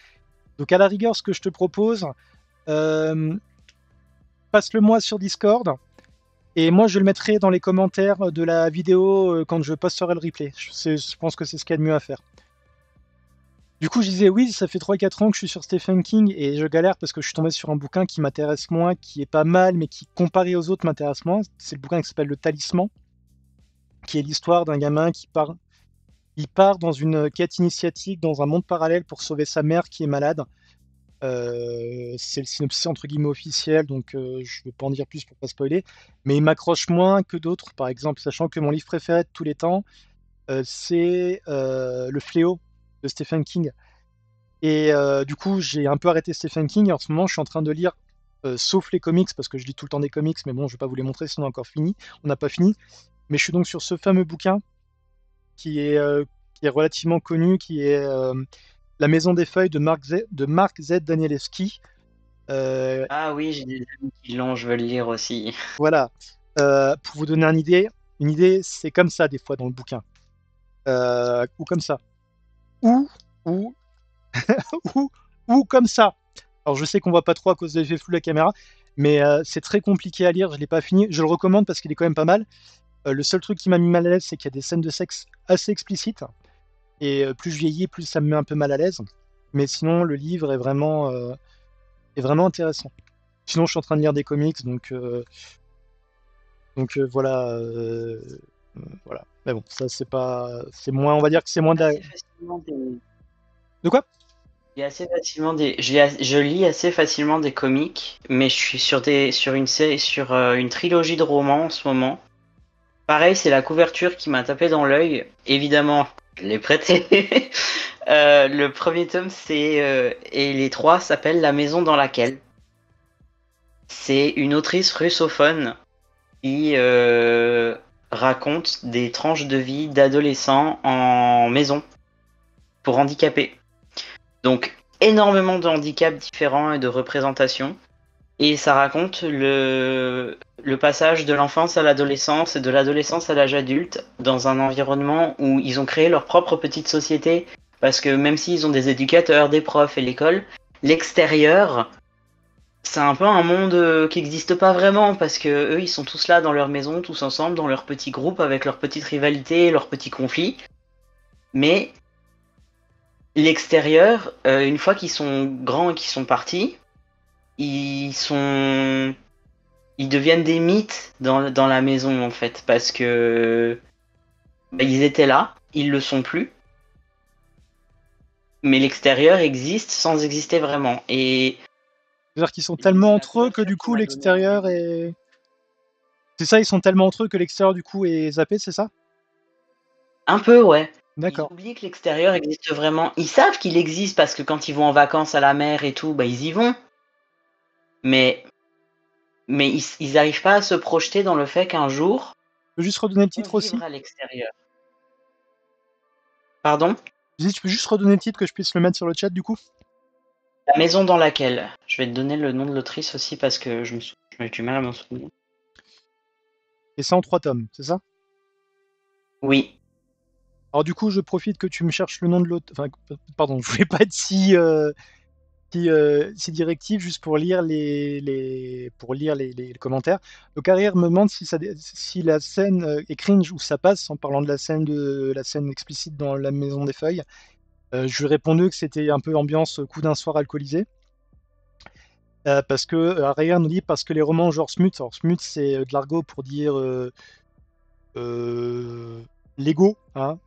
Donc, à la rigueur, ce que je te propose, euh, passe-le moi sur Discord. Et moi, je le mettrai dans les commentaires de la vidéo quand je posterai le replay. Je pense que c'est ce qu'il y a de mieux à faire. Du coup, je disais, oui, ça fait 3-4 ans que je suis sur Stephen King et je galère parce que je suis tombé sur un bouquin qui m'intéresse moins, qui est pas mal, mais qui, comparé aux autres, m'intéresse moins. C'est le bouquin qui s'appelle Le Talisman, qui est l'histoire d'un gamin il part dans une quête initiatique dans un monde parallèle pour sauver sa mère qui est malade. C'est le synopsis entre guillemets officiel, donc je ne vais pas en dire plus pour pas spoiler, mais il m'accroche moins que d'autres, par exemple, sachant que mon livre préféré de tous les temps, c'est Le Fléau de Stephen King. Et du coup, j'ai un peu arrêté Stephen King, et en ce moment, je suis en train de lire, sauf les comics, parce que je lis tout le temps des comics, mais bon, je vais pas vous les montrer, sinon on n'a pas fini. Mais je suis donc sur ce fameux bouquin qui est, euh, qui est relativement connu, qui est La Maison des Feuilles de Mark Z. Danielewski. Euh, Ah oui, j'ai des amis qui l'ont, je veux le lire aussi. voilà. Pour vous donner une idée, c'est comme ça des fois dans le bouquin. Ou comme ça. Ou, ou, ou, ou comme ça. Alors je sais qu'on voit pas trop à cause de l'effet flou de la caméra, mais c'est très compliqué à lire, je l'ai pas fini. Je le recommande parce qu'il est quand même pas mal. Le seul truc qui m'a mis mal à l'aise, c'est qu'il y a des scènes de sexe assez explicites. Et plus je vieillis, plus ça me met un peu mal à l'aise. Mais sinon, le livre est vraiment intéressant. Sinon, je suis en train de lire des comics, donc voilà, voilà. Mais bon, ça c'est pas, c'est moins, on va dire que c'est moins de la... Assez facilement des... De quoi? Il y a assez facilement des... je lis assez facilement des comics, mais je suis sur une série, sur une trilogie de romans en ce moment. Pareil, c'est la couverture qui m'a tapé dans l'œil. Évidemment, je l'ai prêté. Le premier tome, et les trois s'appellent La maison dans laquelle. C'est une autrice russophone qui raconte des tranches de vie d'adolescents en maison pour handicapés. Donc, énormément de handicaps différents et de représentations. Et ça raconte le passage de l'enfance à l'adolescence et de l'adolescence à l'âge adulte dans un environnement où ils ont créé leur propre petite société. Parce que même s'ils ont des éducateurs, des profs et l'école, l'extérieur, c'est un peu un monde qui n'existe pas vraiment. Parce que eux, ils sont tous là dans leur maison, tous ensemble, dans leur petit groupe, avec leurs petites rivalités, leurs petits conflits. Mais l'extérieur, une fois qu'ils sont grands et qu'ils sont partis, ils sont ils deviennent des mythes dans la maison en fait parce que ils étaient là, ils le sont plus, mais l'extérieur existe sans exister vraiment. Et C'est-à-dire qu'ils sont donc tellement c'est la entre eux que couverture du qui coup m'a donné envie l'extérieur de... est... C'est ça, ils sont tellement entre eux que l'extérieur du coup est zappé, c'est ça? Un peu, ouais. Ils D'accord. oublient que l'extérieur existe vraiment. Ils savent qu'il existe parce que quand ils vont en vacances à la mer et tout, bah ils y vont. Mais ils arrivent pas à se projeter dans le fait qu'un jour Tu peux juste redonner le on titre aussi? vivra à l'extérieur. Pardon? Je dis, tu peux juste redonner le titre que je puisse le mettre sur le chat du coup? La maison dans laquelle. Je vais te donner le nom de l'autrice aussi parce que je me du mal à m'en souvenir. Et c'est en 3 tomes, c'est ça? Oui. Alors du coup, je profite que tu me cherches le nom de l'autre. Enfin, pardon, je voulais pas être si directif juste pour lire les commentaires. Le carrière me demande si la scène est cringe ou ça passe en parlant de la scène explicite dans la Maison des Feuilles. Je lui ai répondu que c'était un peu ambiance coup d'un soir alcoolisé. Parce que Carrière nous dit parce que les romans genre Smut, alors Smut c'est de l'argot pour dire Lego, hein,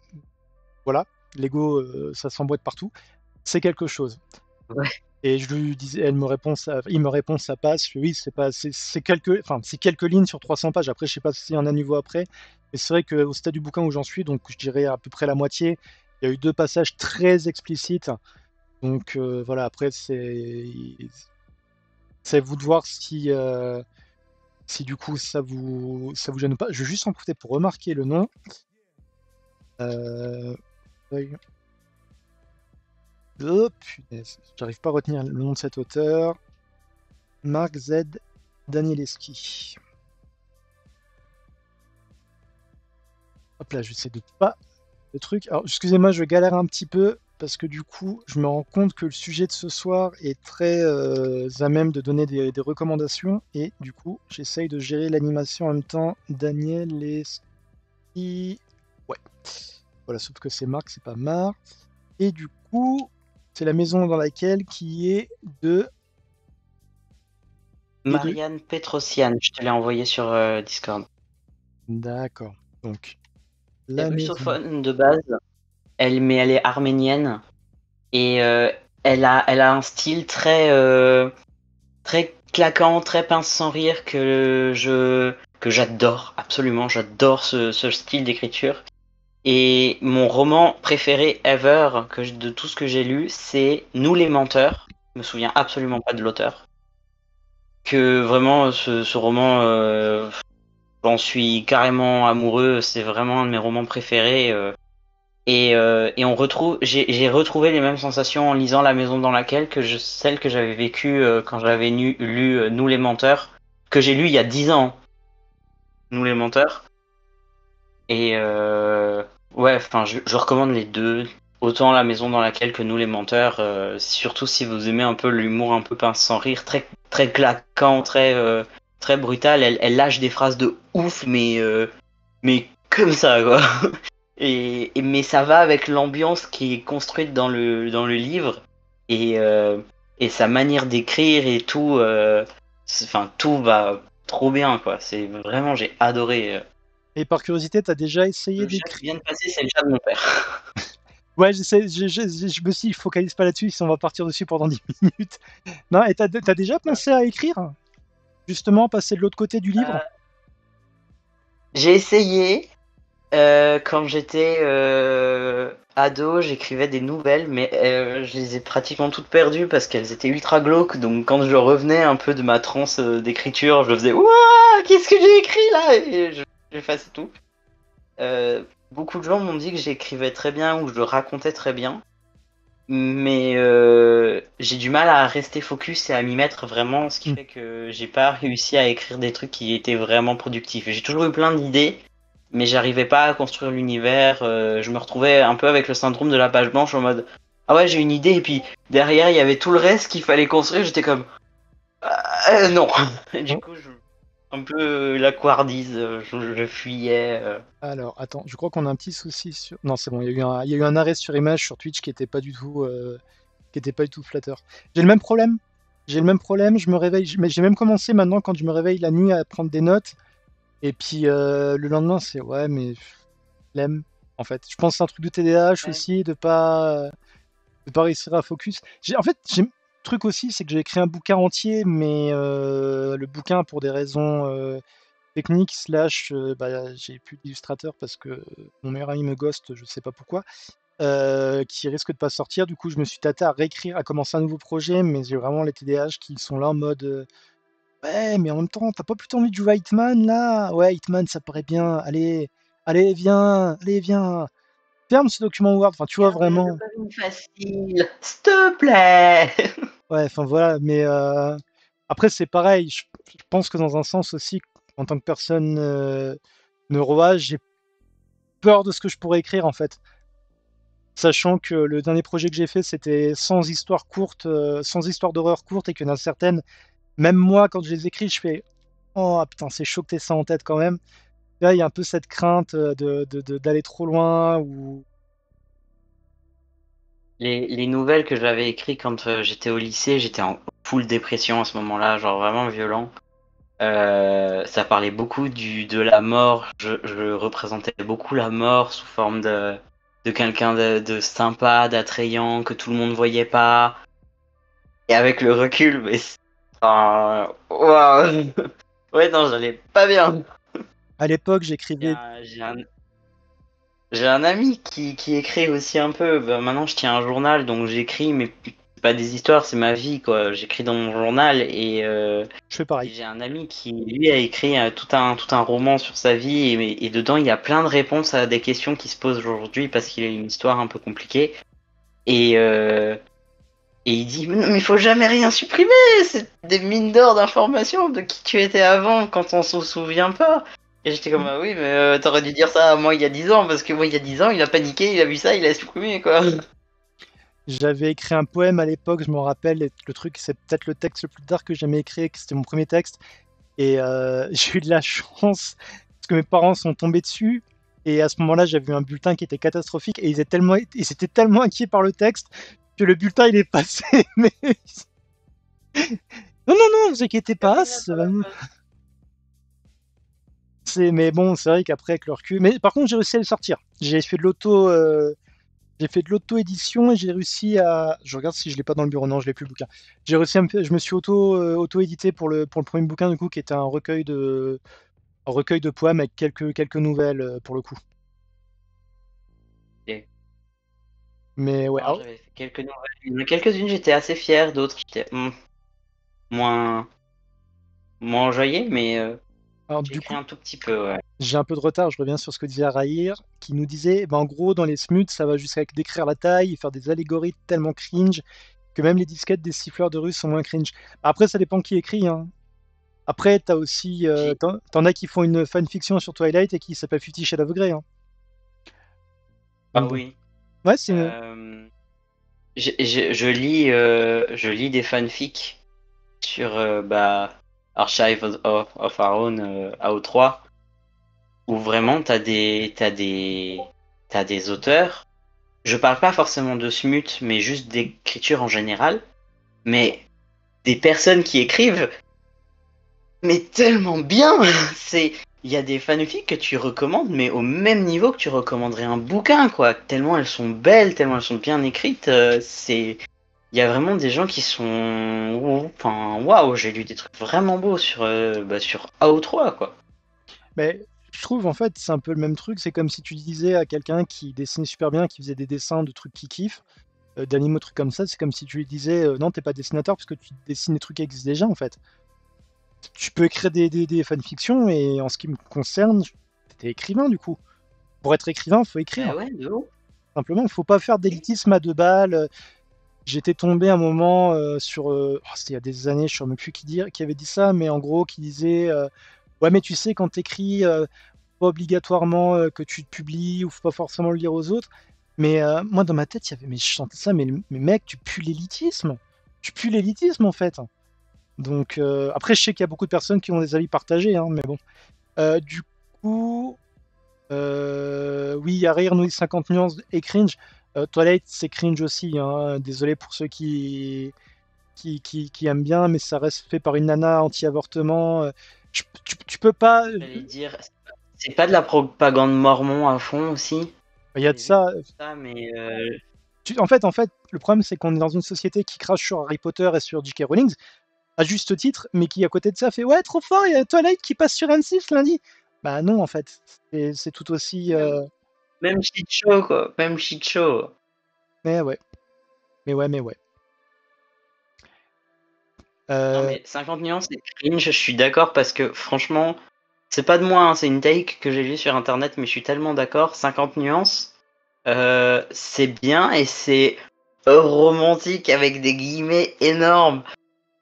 voilà, Lego ça s'emboîte partout, c'est quelque chose. Ouais. Et je lui disais, il me répond ça passe. Je lui dis, oui, c'est pas, c'est quelques lignes sur 300 pages. Après, je sais pas s'il y en a niveau après, mais c'est vrai qu'au stade du bouquin où j'en suis, donc je dirais à peu près la moitié, il y a eu 2 passages très explicites. Donc voilà, après c'est à vous de voir si du coup ça vous gêne ou pas. Je vais juste en profiter pour remarquer le nom. Euh, Oh punaise, j'arrive pas à retenir le nom de cet auteur. Mark Z. Danielewski. Hop là, j'essaie de pas le truc. Alors, excusez-moi, je galère un petit peu parce que du coup, je me rends compte que le sujet de ce soir est très à même de donner des recommandations et du coup, j'essaye de gérer l'animation en même temps. Danielewski. Ouais. Voilà, sauf que c'est Marc, c'est pas Marc. Et du coup, c'est la maison dans laquelle qui est de. Et de. Marianne Petrosian, je te l'ai envoyé sur Discord. D'accord. Donc, C'est la maison. russophone de base, mais elle est arménienne et elle a un style très claquant, très pince sans rire que j'adore absolument. J'adore ce style d'écriture. Et mon roman préféré ever de tout ce que j'ai lu, c'est Nous les menteurs. Je me souviens absolument pas de l'auteur. Que vraiment ce roman, j'en suis carrément amoureux. C'est vraiment un de mes romans préférés. Et j'ai retrouvé les mêmes sensations en lisant La maison dans laquelle celle que j'avais vécue quand j'avais lu Nous les menteurs, que j'ai lu il y a 10 ans. Nous les menteurs. Et ouais, enfin, je recommande les deux. autant La maison dans laquelle que Nous les menteurs, surtout si vous aimez un peu l'humour un peu pince sans rire, très, très claquant, très brutal, elle lâche des phrases de ouf, mais comme ça, quoi. Mais ça va avec l'ambiance qui est construite dans le livre et, euh, et sa manière d'écrire et tout. Enfin, tout va trop bien, quoi. C'est vraiment, j'ai adoré. Et par curiosité, t'as déjà essayé Le chat qui d'écrire? vient de passer, c'est le chat de mon père. Ouais, je me suis dit, focalise pas là-dessus, si on va partir dessus pendant 10 minutes. Non, et t'as déjà pensé à écrire? Justement, passer de l'autre côté du livre? J'ai essayé. Quand j'étais ado, j'écrivais des nouvelles, mais je les ai pratiquement toutes perdues parce qu'elles étaient ultra glauques. Donc quand je revenais un peu de ma transe d'écriture, je faisais Ouah, qu'est-ce que j'ai écrit là? Et j'effaçais tout. Beaucoup de gens m'ont dit que j'écrivais très bien ou que je racontais très bien, mais j'ai du mal à rester focus et à m'y mettre vraiment, ce qui Mm. fait que j'ai pas réussi à écrire des trucs qui étaient vraiment productifs. J'ai toujours eu plein d'idées, mais j'arrivais pas à construire l'univers. Je me retrouvais un peu avec le syndrome de la page blanche en mode ah ouais, j'ai une idée, et puis derrière il y avait tout le reste qu'il fallait construire. J'étais comme non. Et du Bon, coup, un peu la couardise, je fuyais. alors, attends, je crois qu'on a un petit souci sur... Non, c'est bon, il y a eu un arrêt sur image sur Twitch qui était pas du tout flatteur. J'ai le même problème. J'ai le même problème, je me réveille, mais j'ai même commencé maintenant quand je me réveille la nuit à prendre des notes. Et puis le lendemain, c'est ouais, mais flemme, en fait. Je pense que c'est un truc de TDAH Ouais. aussi, de pas réussir à focus. En fait, j'ai truc aussi, c'est que j'ai écrit un bouquin entier, mais le bouquin, pour des raisons techniques, slash, bah, j'ai plus d'illustrateur parce que mon meilleur ami me ghost, je sais pas pourquoi, qui risque de pas sortir. Du coup, je me suis tâté à réécrire, à commencer un nouveau projet, mais j'ai vraiment les TDAH qui sont là en mode ouais, mais en même temps, t'as pas plutôt envie de jouer à Hitman là? Ouais, Hitman, ça paraît bien. Allez, allez, viens. Ferme ce document Word. Enfin, tu vois Regarde, vraiment. pas une facile, s'il te plaît. Ouais, enfin voilà. Mais après, c'est pareil. Je pense que dans un sens aussi, en tant que personne neuroa, j'ai peur de ce que je pourrais écrire en fait. Sachant que le dernier projet que j'ai fait, c'était sans histoire courte, sans histoire d'horreur courte, et qu'il y en a certaines, même moi, quand je les écris, je fais oh putain, c'est chaud que t'aies ça en tête quand même. Là, il y a un peu cette crainte d'aller trop loin ou. Les nouvelles que j'avais écrites quand j'étais au lycée, j'étais en full dépression à ce moment-là, genre vraiment violent. Ça parlait beaucoup de la mort. Je représentais beaucoup la mort sous forme de quelqu'un de sympa, d'attrayant, que tout le monde voyait pas. Et avec le recul, mais waouh. Ouais, non, j'allais pas bien. À l'époque, J'ai j'écrivais. un, j'ai un- j'ai un ami qui écrit aussi un peu. Bah, maintenant, je tiens un journal, donc j'écris, mais pas des histoires, c'est ma vie, quoi. J'écris dans mon journal Je fais et pareil. j'ai un ami qui, lui, a écrit tout un roman sur sa vie et dedans, il y a plein de réponses à des questions qui se posent aujourd'hui parce qu'il a une histoire un peu compliquée. Et, euh, et il dit, mais non, mais il faut jamais rien supprimer, c'est des mines d'or d'informations de qui tu étais avant quand on s'en souvient pas. Et j'étais comme, ah oui, mais t'aurais dû dire ça à moi il y a 10 ans, parce que moi il y a 10 ans, il a paniqué, il a vu ça, il a supprimé, quoi. J'avais écrit un poème à l'époque, je me rappelle. Et le truc, c'est peut-être le texte le plus dark que j'ai jamais écrit, que c'était mon premier texte. Et j'ai eu de la chance parce que mes parents sont tombés dessus. Et à ce moment-là, j'avais eu un bulletin qui était catastrophique. Et ils étaient tellement inquiets par le texte que le bulletin, il est passé. Mais non, non, non, vous inquiétez pas. Mais bon, c'est vrai qu'après, avec le recul. Mais par contre, j'ai réussi à le sortir. J'ai fait de l'auto-édition et j'ai réussi à. Je regarde si je l'ai pas dans le bureau. Non, je l'ai plus le bouquin. J'ai réussi à je me suis auto-édité pour le premier bouquin, du coup, qui était un recueil de poèmes avec quelques nouvelles pour le coup. Et Mais ouais. moi, j'avais fait quelques nouvelles. Il y en a quelques-unes, j'étais assez fier, d'autres, j'étais moins, moins enjoyé, mais Alors, j'ai du écrit coup, un tout petit peu, ouais. j'ai un peu de retard. Je reviens sur ce que disait Arahir, qui nous disait, en gros, dans les smuts, ça va jusqu'à décrire la taille et faire des allégories tellement cringe que même les disquettes des siffleurs de rue sont moins cringe. Après, ça dépend qui écrit, hein. Après, t'as aussi, J'ai- t'en as qui font une fanfiction sur Twilight et qui s'appelle Fifty Shades of Grey, hein. Ah Donc bon. oui. Ouais, c'est. Euh, je lis des fanfics sur Archive of Our Own AO3 où vraiment t'as des auteurs. Je parle pas forcément de smut, mais juste d'écriture en général. Mais des personnes qui écrivent, mais tellement bien. C'est, il y a des fanfics que tu recommandes, mais au même niveau que tu recommanderais un bouquin, quoi. Tellement elles sont belles, tellement elles sont bien écrites. Il y a vraiment des gens qui sont, enfin, waouh, j'ai lu des trucs vraiment beaux sur AO3, quoi. Mais je trouve en fait c'est un peu le même truc. C'est comme si tu disais à quelqu'un qui dessinait super bien, qui faisait des dessins de trucs qu'il kiffe, d'animaux, trucs comme ça. C'est comme si tu lui disais non, t'es pas dessinateur parce que tu dessines des trucs qui existent déjà en fait. Tu peux écrire des fanfictions et en ce qui me concerne, t'es écrivain du coup. Pour être écrivain, faut écrire. Bah ouais, de ouf. Simplement, il faut pas faire d'élitisme à deux balles. J'étais tombé un moment sur. C'était il y a des années, je ne sais même plus qui avait dit ça, mais en gros, qui disait ouais, mais tu sais, quand t'écris, pas obligatoirement que tu te publies ou faut pas forcément le lire aux autres. Mais moi, dans ma tête, il y avait. Mais je chantais ça, mais mec, tu pues l'élitisme. Tu pues l'élitisme en fait. Donc, après, je sais qu'il y a beaucoup de personnes qui ont des avis partagés, hein, mais bon. Du coup, oui, il y a Rire Nouille 50 nuances et cringe. Twilight, c'est cringe aussi, hein. Désolé pour ceux qui aiment bien, mais ça reste fait par une nana anti-avortement. Tu peux pas. J'allais dire, c'est pas de la propagande mormon à fond aussi. Il y a de J'ai vu ça. ça, mais En fait, le problème, c'est qu'on est dans une société qui crache sur Harry Potter et sur J.K. Rowling, à juste titre, mais qui, à côté de ça, fait ouais, trop fort, il y a Twilight qui passe sur N6 lundi. Bah non, en fait. C'est tout aussi. même, même shit show, quoi. Même shit show. Mais ouais. Mais ouais, mais ouais. Non, Euh, mais 50 nuances, c'est cringe, je suis d'accord parce que franchement, c'est pas de moi, hein, c'est une take que j'ai vue sur internet, mais je suis tellement d'accord. 50 nuances, c'est bien et c'est romantique avec des guillemets énormes.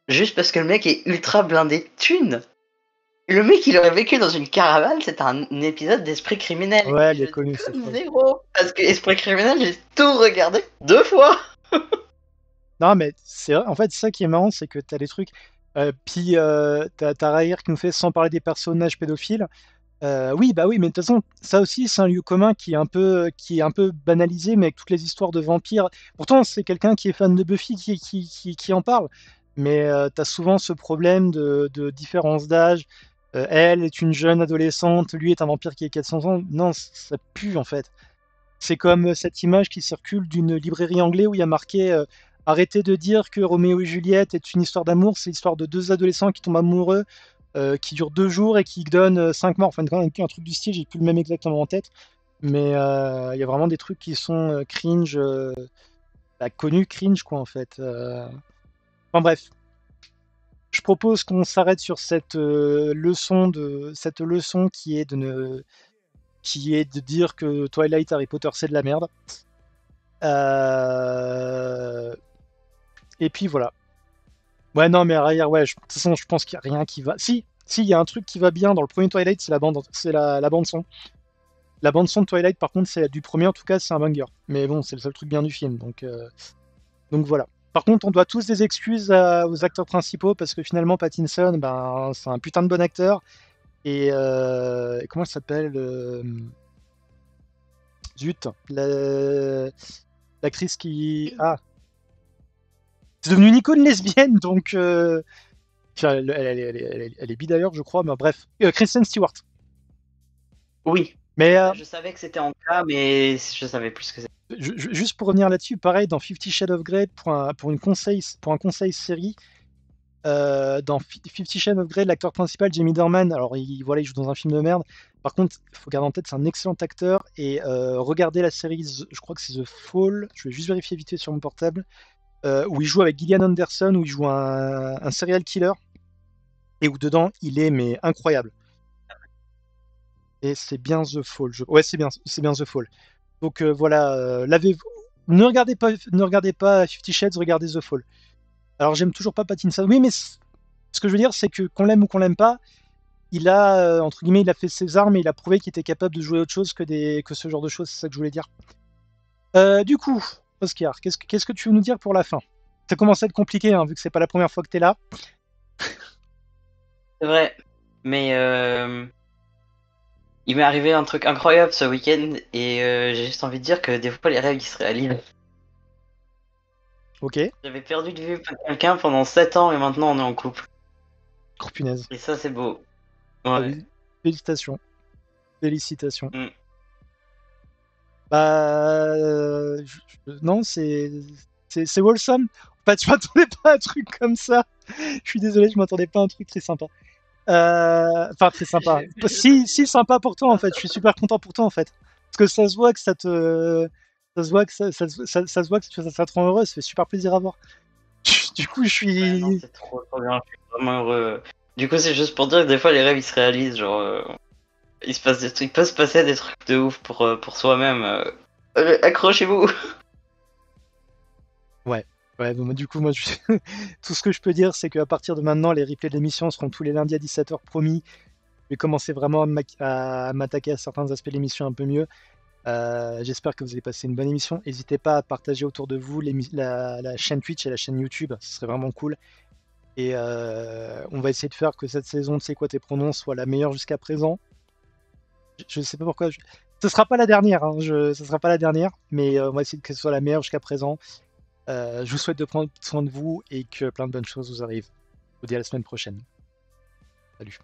Juste parce que le mec est ultra blindé de thunes. Le mec, il aurait vécu dans une caravane, c'est un épisode d'Esprit criminel. ouais, Et elle je est dis connue, cette que phrase. zéro. Parce que Esprit criminel, j'ai tout regardé 2 fois. Non, mais c'est vrai, en fait, ça qui est marrant, c'est que t'as des trucs. Puis t'as Raïr qui nous fait sans parler des personnages pédophiles. Oui, bah oui, mais de toute façon, ça aussi, c'est un lieu commun qui est un peu banalisé, mais avec toutes les histoires de vampires. Pourtant, c'est quelqu'un qui est fan de Buffy qui en parle. Mais t'as souvent ce problème de différence d'âge. Elle est une jeune adolescente, lui est un vampire qui a 400 ans. Non, ça pue en fait. C'est comme cette image qui circule d'une librairie anglaise où il y a marqué arrêtez de dire que Roméo et Juliette est une histoire d'amour, c'est l'histoire de deux adolescents qui tombent amoureux, qui dure 2 jours et qui donnent 5 morts. Enfin, quand même, un truc du style, j'ai plus le même exactement en tête. Mais il y a vraiment des trucs qui sont cringe, connus cringe, quoi, en fait. Enfin, bref. Je propose qu'on s'arrête sur cette leçon qui est de dire que Twilight Harry Potter c'est de la merde. Euh, Et puis voilà. Ouais, non, mais arrière, ouais, de toute façon, je pense qu'il n'y a rien qui va. Si, il y a un truc qui va bien dans le premier Twilight, c'est la bande son. La bande son de Twilight, par contre, c'est du premier, en tout cas, c'est un banger. Mais bon, c'est le seul truc bien du film, donc voilà. Par contre, on doit tous des excuses aux acteurs principaux parce que finalement, Pattinson, ben, c'est un putain de bon acteur. Et comment elle s'appelle Zut, l'actrice qui. Ah, c'est devenu une icône lesbienne, donc. Enfin, elle est bi d'ailleurs, je crois, mais bref. Kristen Stewart. Oui. Mais Je savais que c'était en cas, mais je savais plus ce que c'était. juste pour revenir là-dessus, pareil, dans Fifty Shades of Grey, pour un conseil série, dans Fifty Shades of Grey, l'acteur principal, Jamie Dornan, alors voilà, il joue dans un film de merde. Par contre, il faut garder en tête, c'est un excellent acteur. Et regardez la série, je crois que c'est The Fall, je vais juste vérifier vite fait sur mon portable, où il joue avec Gillian Anderson, où il joue un serial killer, et où dedans, il est mais incroyable. Et c'est bien The Fall. Ouais, c'est bien The Fall. Donc voilà, ne regardez pas Fifty Shades, regardez The Fall. Alors j'aime toujours pas Pattinson. Oui, mais ce que je veux dire, c'est que qu'on l'aime ou qu'on l'aime pas, il a entre guillemets, il a fait ses armes et il a prouvé qu'il était capable de jouer autre chose que ce genre de choses. C'est ça que je voulais dire. Du coup, Oscar, qu'est-ce que tu veux nous dire pour la fin? Ça commence à être compliqué, hein, vu que c'est pas la première fois que t'es là. C'est vrai. Mais il m'est arrivé un truc incroyable ce week-end et j'ai juste envie de dire que des fois les rêves ils se réalisent. Ok. J'avais perdu de vue quelqu'un pendant 7 ans et maintenant on est en couple. Oh, punaise. Et ça c'est beau. Ah Ouais. oui. Félicitations. Félicitations. Mm. Bah, non, c'est wholesome. Bah, tu m'attendais pas à un truc comme ça. Je suis désolé, je m'attendais pas à un truc très sympa. Enfin, très sympa. Si sympa pour toi, en fait. Je suis super content pour toi, en fait. Parce que ça se voit que ça se voit que ça se voit que ça te rend heureux. Ça fait super plaisir à voir. Du coup, je Ouais, non, suis. c'est trop bien, je suis vraiment heureux. Du coup, c'est juste pour dire que des fois les rêves ils se réalisent, genre il se passe des trucs, il peut se passer des trucs de ouf pour soi-même. Accrochez-vous! Ouais. Ouais, bon, du coup, moi, tout ce que je peux dire, c'est qu'à partir de maintenant, les replays de l'émission seront tous les lundis à 17h, promis. Je vais commencer vraiment à m'attaquer à certains aspects de l'émission un peu mieux. J'espère que vous allez passer une bonne émission. N'hésitez pas à partager autour de vous la chaîne Twitch et la chaîne YouTube, ce serait vraiment cool. Et on va essayer de faire que cette saison de C'est quoi tes pronoms soit la meilleure jusqu'à présent. Je ne sais pas pourquoi. Ce sera pas la dernière, hein, ce sera pas la dernière, mais on va essayer que ce soit la meilleure jusqu'à présent. Je vous souhaite de prendre soin de vous et que plein de bonnes choses vous arrivent. Je vous dis à la semaine prochaine. Salut.